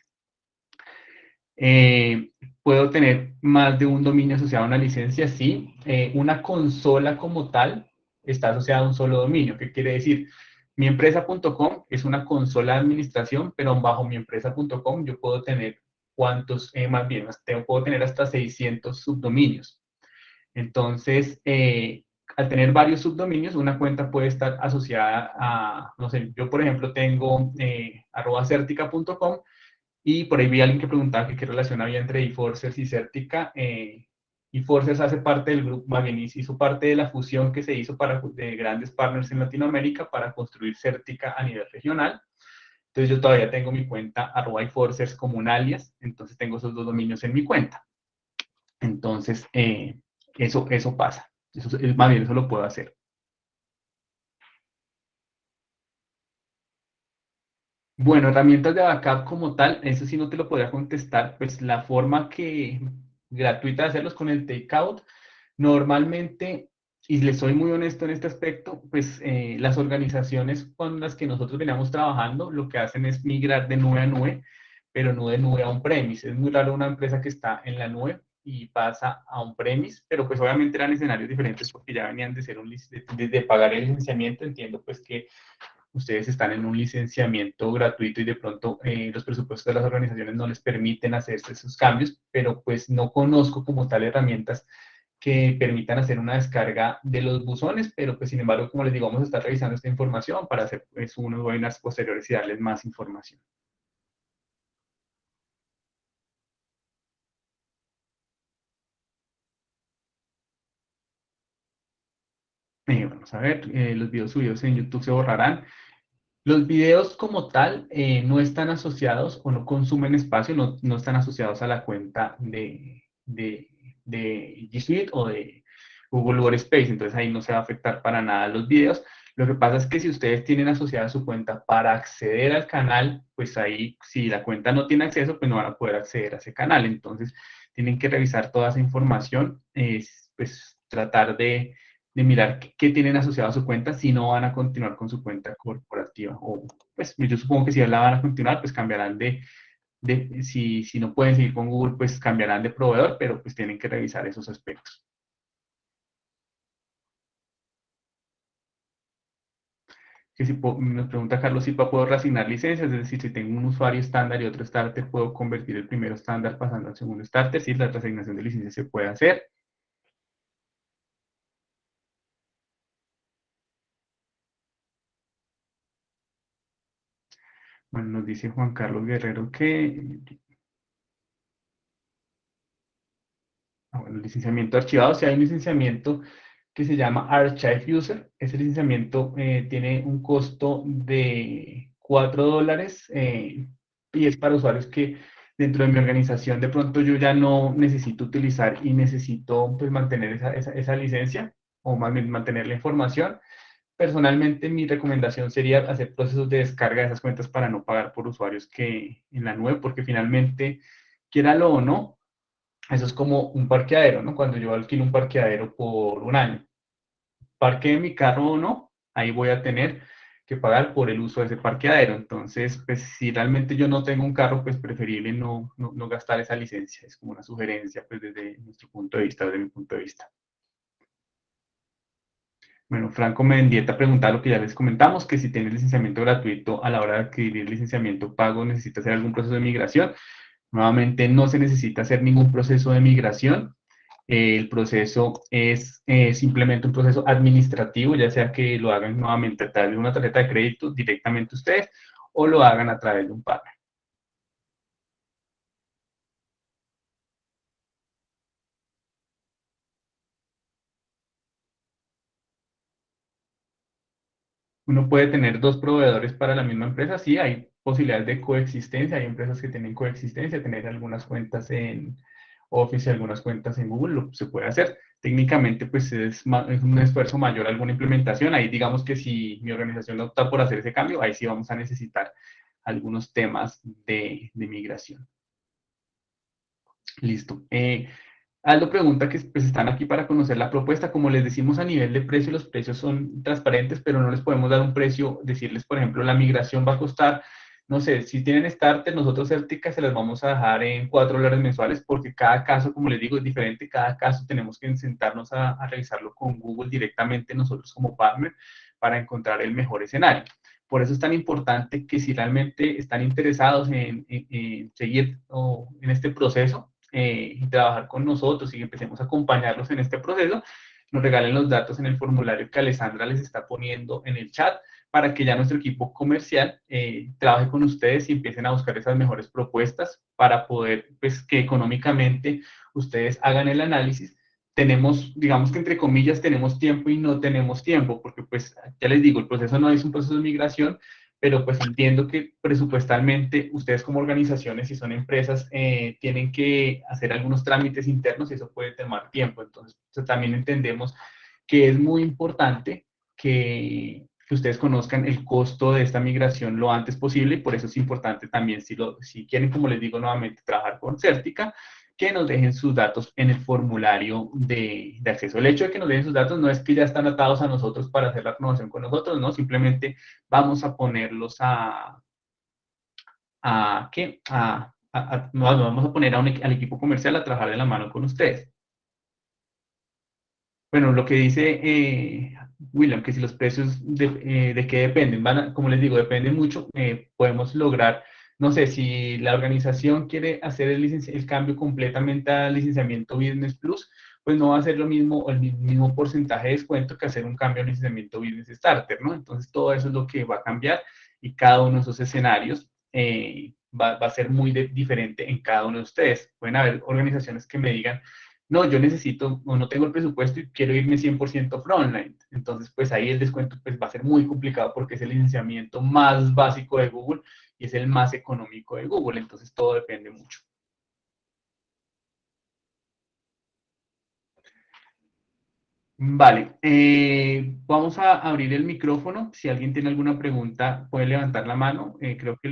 Eh, ¿Puedo tener más de un dominio asociado a una licencia? Sí. Una consola como tal está asociada a un solo dominio. ¿Qué quiere decir? Miempresa.com es una consola de administración, pero bajo miempresa.com yo puedo tener más bien, puedo tener hasta 600 subdominios. Entonces, al tener varios subdominios, una cuenta puede estar asociada a, no sé, yo por ejemplo tengo @certica.com, y por ahí vi a alguien que preguntaba que qué relación había entre eForcers y Certica. eForcers hace parte del grupo, más bien hizo parte de la fusión que se hizo de grandes partners en Latinoamérica para construir Certica a nivel regional. Entonces yo todavía tengo mi cuenta @eForcers como un alias, entonces tengo esos dos dominios en mi cuenta. Entonces, eso pasa. Más bien, eso lo puedo hacer. Bueno, herramientas de backup como tal, eso sí no te lo podría contestar, pues la forma gratuita de hacerlos con el takeout, normalmente, y les soy muy honesto en este aspecto, pues las organizaciones con las que nosotros veníamos trabajando, lo que hacen es migrar de nube a nube, pero no de nube a on-premise. Es muy raro una empresa que está en la nube y pasa a on-premise, pero pues obviamente eran escenarios diferentes porque ya venían de ser de pagar el licenciamiento. Entiendo pues que ustedes están en un licenciamiento gratuito y de pronto los presupuestos de las organizaciones no les permiten hacerse esos cambios, pero pues no conozco como tal herramientas que permitan hacer una descarga de los buzones, pero pues sin embargo, como les digo, vamos a estar revisando esta información para hacer pues, unos webinars posteriores y darles más información. Vamos a ver, los videos subidos en YouTube se borrarán. Los videos como tal no están asociados o no consumen espacio, no están asociados a la cuenta de G Suite o de Google Workspace, entonces ahí no se va a afectar para nada los videos. Lo que pasa es que si ustedes tienen asociada su cuenta para acceder al canal, pues ahí si la cuenta no tiene acceso, pues no van a poder acceder a ese canal. Entonces tienen que revisar toda esa información, pues tratar de mirar qué tienen asociado a su cuenta, si no van a continuar con su cuenta corporativa. O, pues, yo supongo que si la van a continuar, pues cambiarán si no pueden seguir con Google, pues cambiarán de proveedor, pero pues tienen que revisar esos aspectos. Que si nos pregunta Carlos si puedo reasignar licencias, es decir, si tengo un usuario estándar y otro starter, ¿puedo convertir el primero estándar pasando al segundo starter? Sí, la reasignación de licencias se puede hacer. Bueno, nos dice Juan Carlos Guerrero que bueno, el licenciamiento archivado, si hay un licenciamiento que se llama Archive User, ese licenciamiento tiene un costo de $4 y es para usuarios que dentro de mi organización de pronto yo ya no necesito utilizar y necesito pues mantener esa licencia o más bien mantener la información. Personalmente, mi recomendación sería hacer procesos de descarga de esas cuentas para no pagar por usuarios que en la nube, porque finalmente, quiéralo o no, eso es como un parqueadero, ¿no? Cuando yo alquilo un parqueadero por un año, parquee mi carro o no, ahí voy a tener que pagar por el uso de ese parqueadero. Entonces, pues si realmente yo no tengo un carro, pues preferible no gastar esa licencia. Es como una sugerencia, pues desde nuestro punto de vista, desde mi punto de vista. Bueno, Franco Mendieta preguntaba lo que ya les comentamos, que si tiene licenciamiento gratuito a la hora de adquirir licenciamiento pago, necesita hacer algún proceso de migración. Nuevamente, no se necesita hacer ningún proceso de migración. El proceso es simplemente un proceso administrativo, ya sea que lo hagan nuevamente a través de una tarjeta de crédito directamente ustedes o lo hagan a través de un partner. Uno puede tener dos proveedores para la misma empresa, sí, hay posibilidades de coexistencia, hay empresas que tienen coexistencia, tener algunas cuentas Office y algunas cuentas en Google, se puede hacer. Técnicamente, pues es un esfuerzo mayor alguna implementación. Ahí digamos que si mi organización opta por hacer ese cambio, ahí sí vamos a necesitar algunos temas de migración. Listo. Aldo pregunta que pues, están aquí para conocer la propuesta. Como les decimos a nivel de precio, los precios son transparentes, pero no les podemos dar un precio, decirles, por ejemplo, la migración va a costar, no sé, si tienen Starter, nosotros Certica se las vamos a dejar en $4 mensuales, porque cada caso, como les digo, es diferente. Cada caso tenemos que sentarnos a revisarlo con Google directamente nosotros como partner para encontrar el mejor escenario. Por eso es tan importante que si realmente están interesados en seguir en este proceso, y trabajar con nosotros y empecemos a acompañarlos en este proceso, nos regalen los datos en el formulario que Alessandra les está poniendo en el chat para que ya nuestro equipo comercial trabaje con ustedes y empiecen a buscar esas mejores propuestas para poder, pues, que económicamente ustedes hagan el análisis. Tenemos, digamos que entre comillas, tenemos tiempo y no tenemos tiempo, porque pues ya les digo, el proceso no es un proceso de migración, pero pues entiendo que presupuestalmente ustedes como organizaciones, si son empresas, tienen que hacer algunos trámites internos y eso puede tomar tiempo. Entonces, también entendemos que es muy importante que ustedes conozcan el costo de esta migración lo antes posible y por eso es importante también, si quieren, como les digo nuevamente, trabajar con Certica, que nos dejen sus datos en el formulario de acceso. El hecho de que nos dejen sus datos no es que ya están atados a nosotros para hacer la promoción con nosotros, ¿no? Simplemente vamos a ponerlos ¿qué? Vamos a poner al equipo comercial a trabajar de la mano con ustedes. Bueno, lo que dice William, que si los precios de qué dependen, como les digo, dependen mucho, podemos lograr, no sé, si la organización quiere hacer el cambio completamente al licenciamiento Business Plus, pues no va a ser lo mismo o el mismo porcentaje de descuento que hacer un cambio al licenciamiento Business Starter, ¿no? Entonces todo eso es lo que va a cambiar y cada uno de esos escenarios va a ser muy diferente en cada uno de ustedes. Pueden haber organizaciones que me digan, no, yo necesito o no tengo el presupuesto y quiero irme 100% frontline. Entonces, pues ahí el descuento pues, va a ser muy complicado porque es el licenciamiento más básico de Google y es el más económico de Google. Entonces, todo depende mucho. Vale, vamos a abrir el micrófono. Si alguien tiene alguna pregunta, puede levantar la mano. Creo que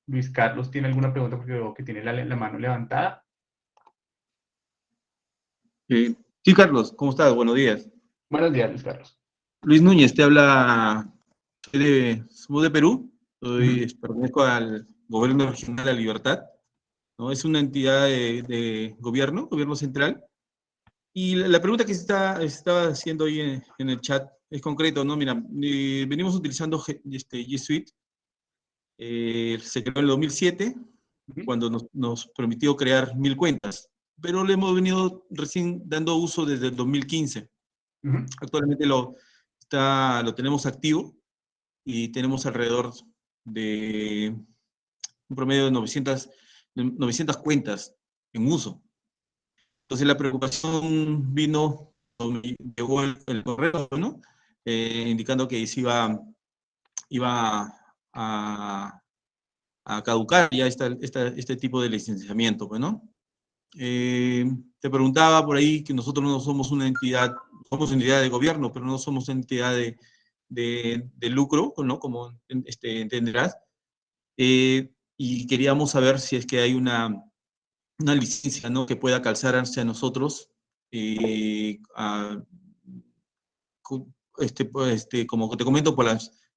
Luis Carlos tiene alguna pregunta porque veo que tiene la mano levantada. Sí, Carlos, ¿cómo estás? Buenos días. Buenos días, Luis Carlos. Luis Núñez te habla, somos de Perú, pertenezco al Gobierno Regional de la Libertad, ¿no? Es una entidad de gobierno central, y la pregunta que se está haciendo ahí en el chat es concreto, ¿no? Mira, venimos utilizando G Suite, se creó en el 2007, cuando nos permitió crear 1000 cuentas, pero le hemos venido recién dando uso desde el 2015. Actualmente lo tenemos activo y tenemos alrededor de un promedio de 900 cuentas en uso. Entonces la preocupación vino, llegó el correo, ¿no? Indicando que se iba a caducar ya este tipo de licenciamiento, ¿no? Te preguntaba por ahí que nosotros no somos una entidad, somos una entidad de gobierno, pero no somos una entidad de lucro, ¿no? Como entenderás. Y queríamos saber si es que hay una licencia, ¿no? Que pueda calzar hacia nosotros, como te comento, por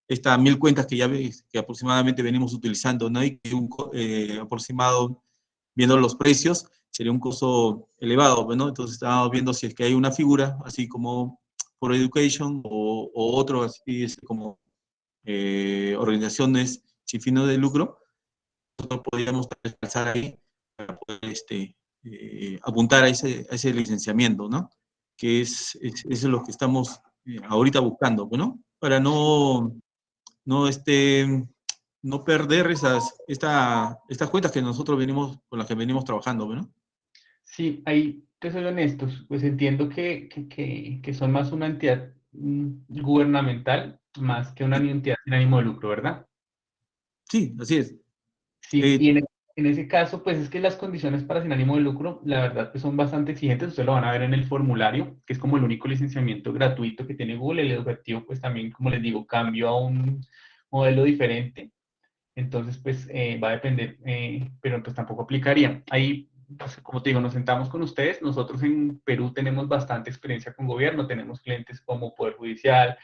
estas 1000 cuentas que aproximadamente venimos utilizando, ¿no? Y que un aproximado, viendo los precios, sería un costo elevado, ¿no? Entonces estábamos viendo si es que hay una figura, así como For Education o otro, así como organizaciones sin fines de lucro, nosotros podríamos calzar ahí para poder apuntar a ese licenciamiento, ¿no? Que eso es lo que estamos ahorita buscando, ¿no? Para no perder estas cuentas que nosotros con las que venimos trabajando, ¿no? Sí, ahí te soy honestos, pues entiendo que son más una entidad gubernamental más que una entidad sin ánimo de lucro, ¿verdad? Sí, así es. Sí, y En ese caso, pues es que las condiciones para sin ánimo de lucro, la verdad, pues son bastante exigentes. Ustedes lo van a ver en el formulario, que es como el único licenciamiento gratuito que tiene Google. El educativo, pues también, como les digo, cambió a un modelo diferente. Entonces, pues va a depender, pero pues tampoco aplicaría. Ahí, pues, como te digo, nos sentamos con ustedes. Nosotros en Perú tenemos bastante experiencia con gobierno. Tenemos clientes como Poder Judicial,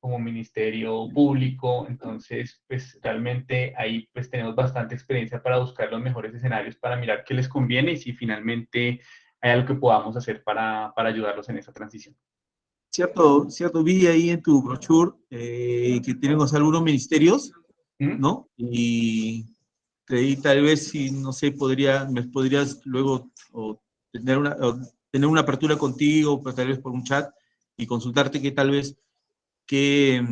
como Ministerio Público, entonces pues realmente ahí pues tenemos bastante experiencia para buscar los mejores escenarios, para mirar qué les conviene y si finalmente hay algo que podamos hacer para ayudarlos en esa transición. Cierto, cierto, vi ahí en tu brochure que tienen, o sea, algunos ministerios, ¿Mm? ¿no? Y creí tal vez si, no sé, me podrías luego tener una apertura contigo, pues, tal vez por un chat, y consultarte que tal vez qué,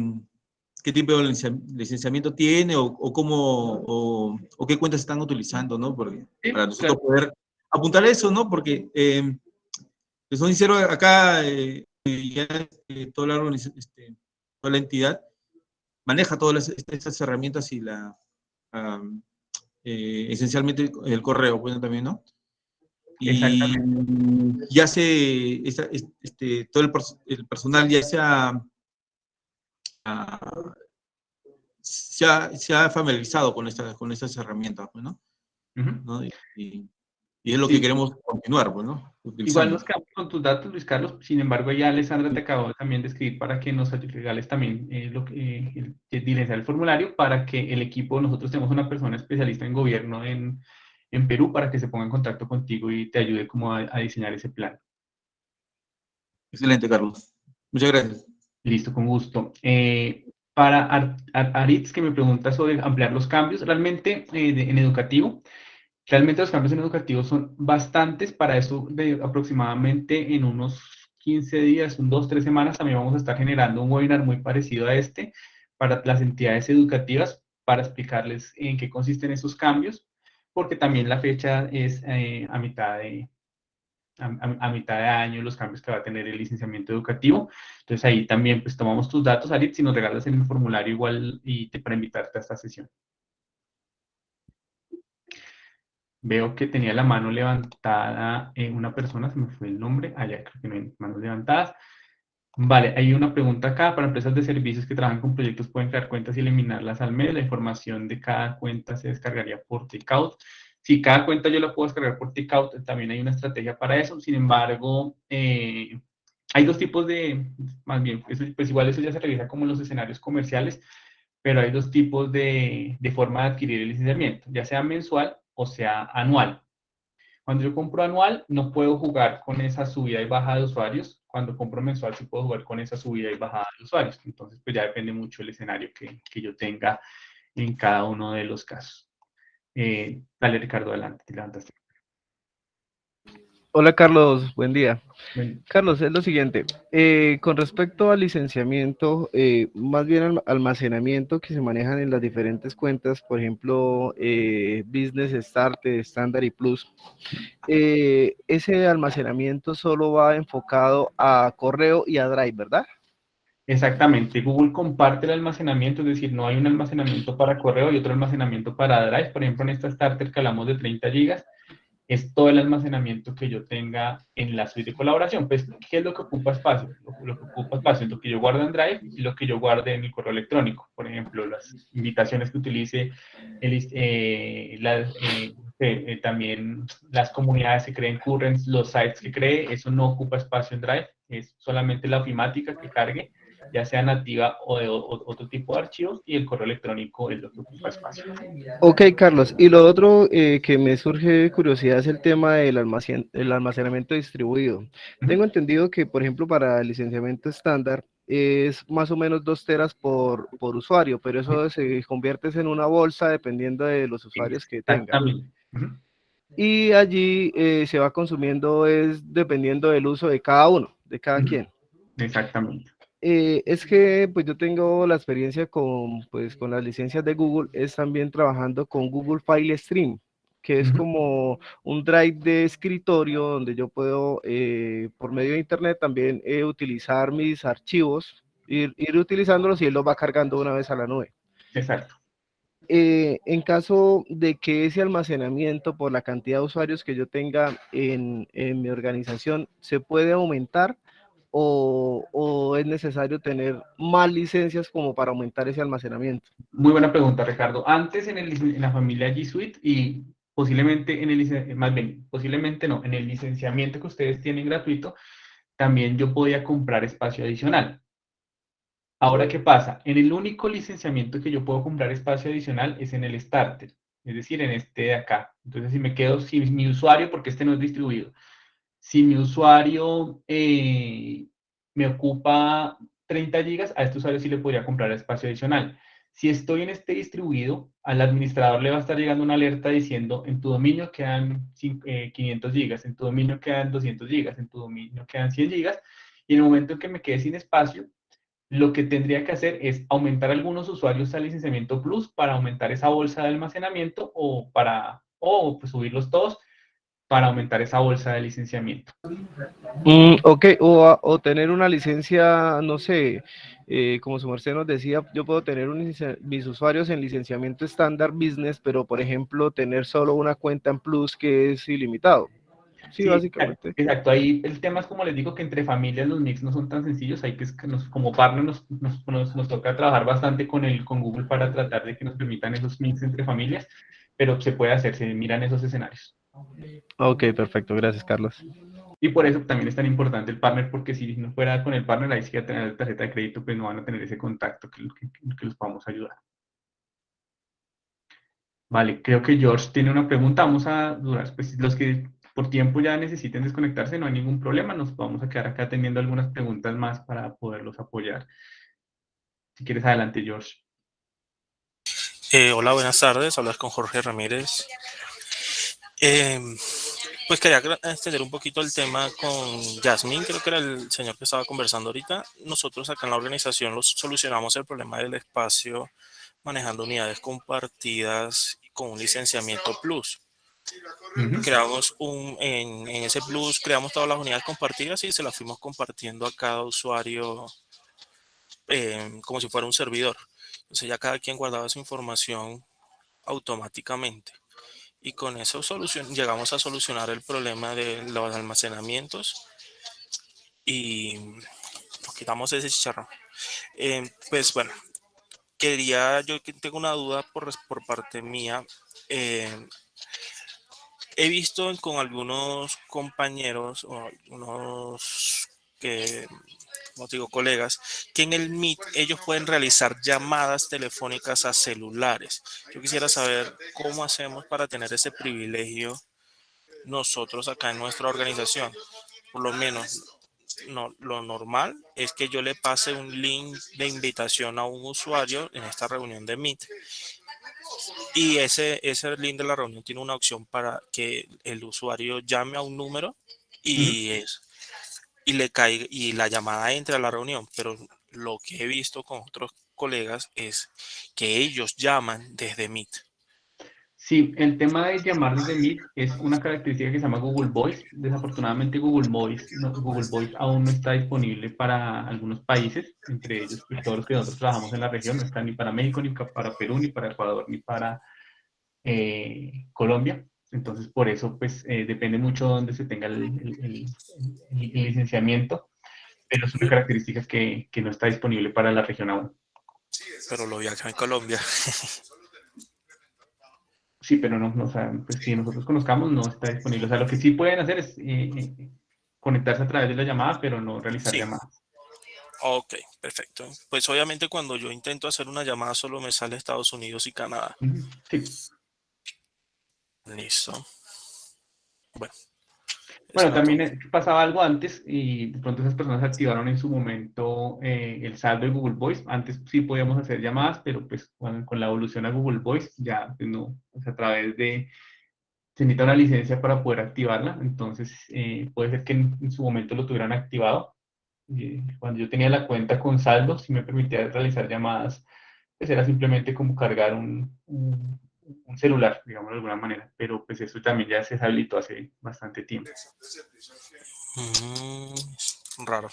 qué tipo de licenciamiento tiene o cómo, o qué cuentas están utilizando, ¿no? Porque, Sí, para nosotros claro. poder apuntar eso, ¿no? Porque, te soy sincero, acá ya toda toda la entidad maneja todas estas herramientas y um, esencialmente el correo, bueno, también, ¿no? Y Exactamente. ya todo el personal ya ah, se ha familiarizado con estas herramientas, pues, ¿no? Ujú. ¿No? Y es lo que Sí. queremos continuar, pues, ¿no? Igual Utilizando. nos quedamos con tus datos, Luis Carlos. Sin embargo, ya Alessandra te acabó también de escribir para que nos regales también diligenciar el formulario para que el equipo, nosotros tenemos una persona especialista en gobierno en Perú para que se ponga en contacto contigo y te ayude como a diseñar ese plan. Excelente, Carlos. Muchas gracias. Listo, con gusto. Para Aritz, que me pregunta sobre ampliar los cambios, realmente en educativo, realmente los cambios en educativo son bastantes. Para eso, de aproximadamente en unos 15 días, 2, 3 semanas, también vamos a estar generando un webinar muy parecido a este para las entidades educativas para explicarles en qué consisten esos cambios, porque también la fecha es a mitad de año los cambios que va a tener el licenciamiento educativo. Entonces ahí también pues tomamos tus datos, Arit, si nos regalas el formulario igual para invitarte a esta sesión. Veo que tenía la mano levantada una persona, se me fue el nombre, allá creo que no hay manos levantadas. Vale, hay una pregunta acá. Para empresas de servicios que trabajan con proyectos, pueden crear cuentas y eliminarlas al mes. La información de cada cuenta se descargaría por Takeout. Si cada cuenta yo la puedo descargar por Takeout, también hay una estrategia para eso. Sin embargo, hay dos tipos más bien, pues igual eso ya se realiza como en los escenarios comerciales, pero hay dos tipos de forma de adquirir el licenciamiento, ya sea mensual o sea anual. Cuando yo compro anual, no puedo jugar con esa subida y bajada de usuarios. Cuando compro mensual, sí puedo jugar con esa subida y bajada de usuarios. Entonces, pues ya depende mucho el escenario que yo tenga en cada uno de los casos. Dale, Ricardo, adelante, te levantaste. Hola Carlos, buen día. Bueno, Carlos, es lo siguiente, con respecto al licenciamiento, más bien al almacenamiento que se manejan en las diferentes cuentas, por ejemplo, Business, Start, Standard y Plus, ese almacenamiento solo va enfocado a correo y a Drive, ¿verdad? exactamente. Google comparte el almacenamiento, es decir, no hay un almacenamiento para correo y otro almacenamiento para Drive. Por ejemplo, en esta Starter que hablamos de 30 gigas, es todo el almacenamiento que yo tenga en la suite de colaboración. Pues, ¿qué es lo que ocupa espacio? Lo que ocupa espacio es lo que yo guardo en Drive y lo que yo guarde en mi correo electrónico. Por ejemplo, las invitaciones que utilice, también las comunidades que creen currents, los sites que cree, eso no ocupa espacio en Drive, es solamente la ofimática que cargue, ya sea nativa o de otro tipo de archivos, y el correo electrónico es lo que ocupa espacio. Ok, Carlos. Y lo otro que me surge curiosidad es el tema del el almacenamiento distribuido. Tengo entendido que, por ejemplo, para el licenciamiento estándar es más o menos 2 teras por usuario, pero eso se convierte en una bolsa dependiendo de los usuarios que tenga. Exactamente. Y allí se va consumiendo es dependiendo del uso de cada uno, de cada quien. Exactamente. Es que pues yo tengo la experiencia con, pues, con las licencias de Google, es también trabajando con Google File Stream, que es como un drive de escritorio donde yo puedo, por medio de internet, también utilizar mis archivos, ir utilizándolos y él los va cargando una vez a la nube. Exacto. en caso de que ese almacenamiento por la cantidad de usuarios que yo tenga en mi organización, ¿se puede aumentar o es necesario tener más licencias como para aumentar ese almacenamiento? Muy buena pregunta, Ricardo. Antes en la familia G Suite y posiblemente más bien, posiblemente no, en el licenciamiento que ustedes tienen gratuito, también yo podía comprar espacio adicional. Ahora, ¿qué pasa? En el único licenciamiento que yo puedo comprar espacio adicional es en el Starter, es decir, en este de acá. Entonces, si me quedo sin mi usuario, porque este no es distribuido, si mi usuario me ocupa 30 gigas, a este usuario sí le podría comprar espacio adicional. Si estoy en este distribuido, al administrador le va a estar llegando una alerta diciendo, en tu dominio quedan 500 gigas, en tu dominio quedan 200 gigas, en tu dominio quedan 100 gigas, y en el momento en que me quede sin espacio, lo que tendría que hacer es aumentar algunos usuarios al licenciamiento Plus para aumentar esa bolsa de almacenamiento o pues subirlos todos para aumentar esa bolsa de licenciamiento. Ok, o tener una licencia, no sé, como su merced nos decía, yo puedo tener mis usuarios en licenciamiento estándar business, pero por ejemplo tener solo una cuenta en Plus que es ilimitado. Sí, Sí, básicamente. exacto. Ahí el tema es como les digo que entre familias los mix no son tan sencillos. Hay que como partner nos toca trabajar bastante con Google para tratar de que nos permitan esos mix entre familias, pero se puede hacer, se miran esos escenarios. Ok, perfecto, gracias Carlos. Y por eso también es tan importante el partner, porque si no fuera con el partner, ahí sí que a tener tarjeta de crédito, pues no van a tener ese contacto que los podamos ayudar. Vale, creo que George tiene una pregunta. Vamos a durar, pues los que por tiempo ya necesiten desconectarse, no hay ningún problema. Nos vamos a quedar acá teniendo algunas preguntas más para poderlos apoyar. Si quieres, adelante, George. Hola, buenas tardes. Hablas con Jorge Ramírez. Eh, pues quería extender un poquito el tema con Yasmín, creo que era el señor que estaba conversando ahorita. Nosotros acá en la organización solucionamos el problema del espacio manejando unidades compartidas con un licenciamiento Plus. Creamos en ese Plus, creamos todas las unidades compartidas y se las fuimos compartiendo a cada usuario como si fuera un servidor. Entonces ya cada quien guardaba su información automáticamente. Y con eso llegamos a solucionar el problema de los almacenamientos y nos quitamos ese chicharrón. Pues bueno, yo que tengo una duda por parte mía. He visto con algunos compañeros o algunos que, como digo, colegas, que en el Meet ellos pueden realizar llamadas telefónicas a celulares. Yo quisiera saber cómo hacemos para tener ese privilegio nosotros acá en nuestra organización. Por lo menos no, lo normal es que yo le pase un link de invitación a un usuario en esta reunión de Meet y ese link de la reunión tiene una opción para que el usuario llame a un número y le caiga y la llamada entre a la reunión, pero lo que he visto con otros colegas es que ellos llaman desde Meet. Sí, el tema de llamar desde Meet es una característica que se llama Google Voice. Desafortunadamente Google Voice aún no está disponible para algunos países, entre ellos pues, todos los que nosotros trabajamos en la región, no está ni para México, ni para Perú, ni para Ecuador, ni para Colombia. Entonces, por eso, pues, depende mucho de dónde se tenga el licenciamiento, pero es una característica que no está disponible para la región aún. Pero lo vi acá en Colombia. Sí, pero no, o sea, pues que nosotros conozcamos no está disponible. O sea, lo que sí pueden hacer es conectarse a través de la llamada, pero no realizar Sí, llamadas. ok, perfecto. Pues obviamente cuando yo intento hacer una llamada solo me sale Estados Unidos y Canadá. Sí. Listo. Bueno, eso Bueno, era todo. también pasaba algo antes y de pronto esas personas activaron en su momento el saldo de Google Voice. Antes sí podíamos hacer llamadas, pero pues con la evolución a Google Voice ya pues, no, o sea, a través de se necesita una licencia para poder activarla, entonces puede ser que en su momento lo tuvieran activado. Cuando yo tenía la cuenta con saldo, sí me permitía realizar llamadas, pues era simplemente como cargar un celular, digamos de alguna manera, pero pues eso también ya se deshabilitó hace bastante tiempo. Raro.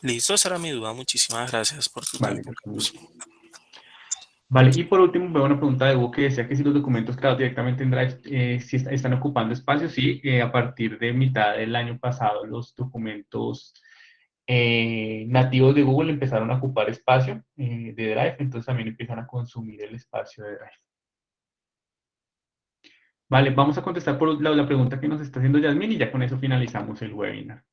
Listo, esa era mi duda. Muchísimas gracias por tu Vale, tiempo, con Carlos. gusto. Vale, y por último, veo una pregunta de Hugo que decía que si los documentos creados directamente en Drive si están ocupando espacio. Sí, a partir de mitad del año pasado, los documentos nativos de Google empezaron a ocupar espacio de Drive, entonces también empiezan a consumir el espacio de Drive. Vale, vamos a contestar por la pregunta que nos está haciendo Yasmín y ya con eso finalizamos el webinar.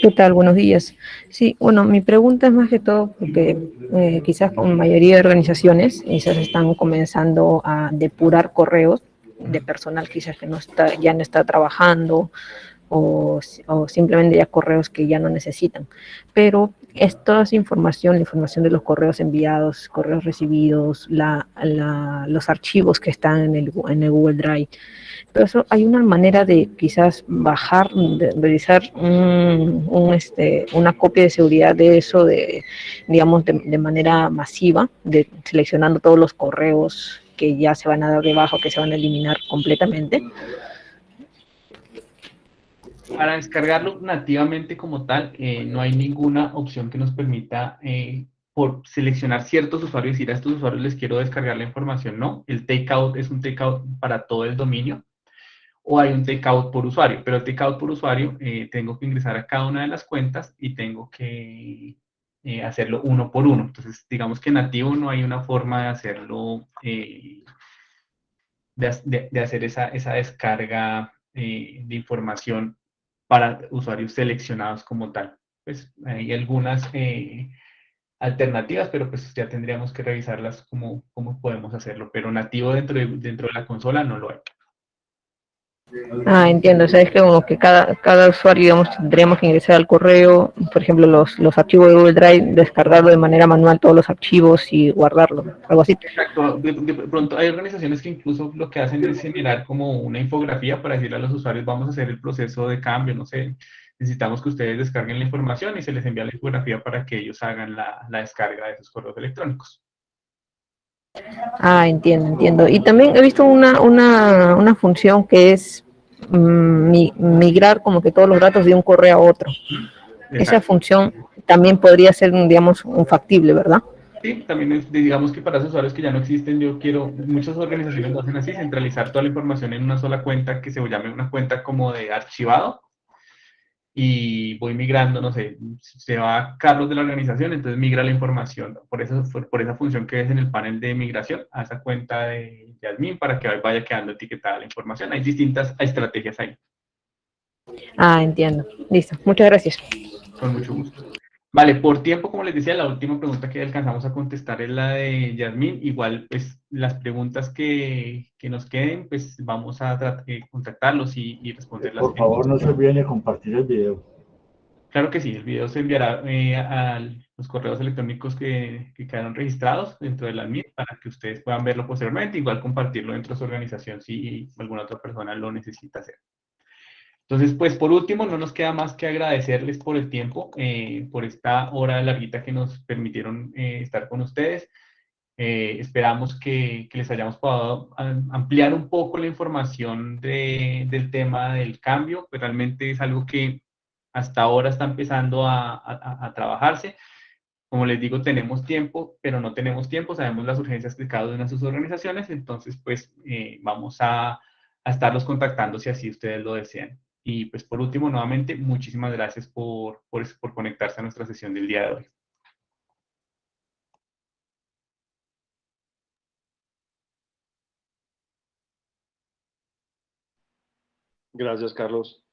¿Qué tal? Buenos días. Sí, bueno, mi pregunta es más que todo porque quizás con mayoría de organizaciones quizás están comenzando a depurar correos de personal quizás que no está, ya no está trabajando o simplemente ya correos que ya no necesitan. Pero esta información, la información de los correos enviados, correos recibidos, los archivos que están en el Google Drive, pero eso hay una manera de quizás bajar, de realizar una copia de seguridad de eso, digamos, de manera masiva, seleccionando todos los correos que ya se van a dar de baja, que se van a eliminar completamente. Para descargarlo nativamente como tal, no hay ninguna opción que nos permita por seleccionar ciertos usuarios y decir a estos usuarios les quiero descargar la información. No, el takeout es un takeout para todo el dominio o hay un takeout por usuario, pero el takeout por usuario tengo que ingresar a cada una de las cuentas y tengo que hacerlo uno por uno. Entonces, digamos que nativo no hay una forma de hacerlo, de hacer esa descarga de información para usuarios seleccionados como tal. Pues hay algunas alternativas, pero pues ya tendríamos que revisarlas cómo podemos hacerlo. Pero nativo dentro de la consola no lo hay. Ah, entiendo. O sea, es que como que cada usuario, digamos, tendríamos que ingresar al correo, por ejemplo, los archivos de Google Drive, descargarlo de manera manual todos los archivos y guardarlo, algo así. Exacto. De pronto hay organizaciones que incluso lo que hacen es generar como una infografía para decirle a los usuarios, vamos a hacer el proceso de cambio, no sé, necesitamos que ustedes descarguen la información y se les envía la infografía para que ellos hagan la descarga de esos correos electrónicos. Ah, entiendo. Y también he visto una función que es migrar como que todos los datos de un correo a otro. Esa Exacto. función también podría ser, digamos, un factible, ¿verdad? Sí, también digamos que para esos usuarios que ya no existen, yo quiero, muchas organizaciones lo hacen así, centralizar toda la información en una sola cuenta que se llame una cuenta como de archivado y voy migrando, no sé, se va Carlos de la organización, entonces migra la información por esa función que es en el panel de migración a esa cuenta de admin para que vaya quedando etiquetada la información. Hay distintas estrategias ahí, Ah, entiendo. Listo. Muchas gracias. con mucho gusto. Vale, por tiempo, como les decía, la última pregunta que alcanzamos a contestar es la de Yasmín. Igual, pues, las preguntas que nos queden, pues, vamos a contactarlos y responderlas. Por favor, no se olviden de compartir el video. Claro que sí, el video se enviará a los correos electrónicos que quedaron registrados dentro del admin para que ustedes puedan verlo posteriormente, igual compartirlo dentro de su organización si alguna otra persona lo necesita hacer. Entonces, pues por último, no nos queda más que agradecerles por el tiempo, por esta hora larguita que nos permitieron estar con ustedes. Esperamos que les hayamos podido ampliar un poco la información del tema del cambio, pues realmente es algo que hasta ahora está empezando a trabajarse. Como les digo, tenemos tiempo, pero no tenemos tiempo, sabemos las urgencias que cada una de sus organizaciones, entonces pues vamos a estarlos contactando si así ustedes lo desean. Y pues por último, nuevamente, muchísimas gracias por conectarse a nuestra sesión del día de hoy. Gracias, Carlos.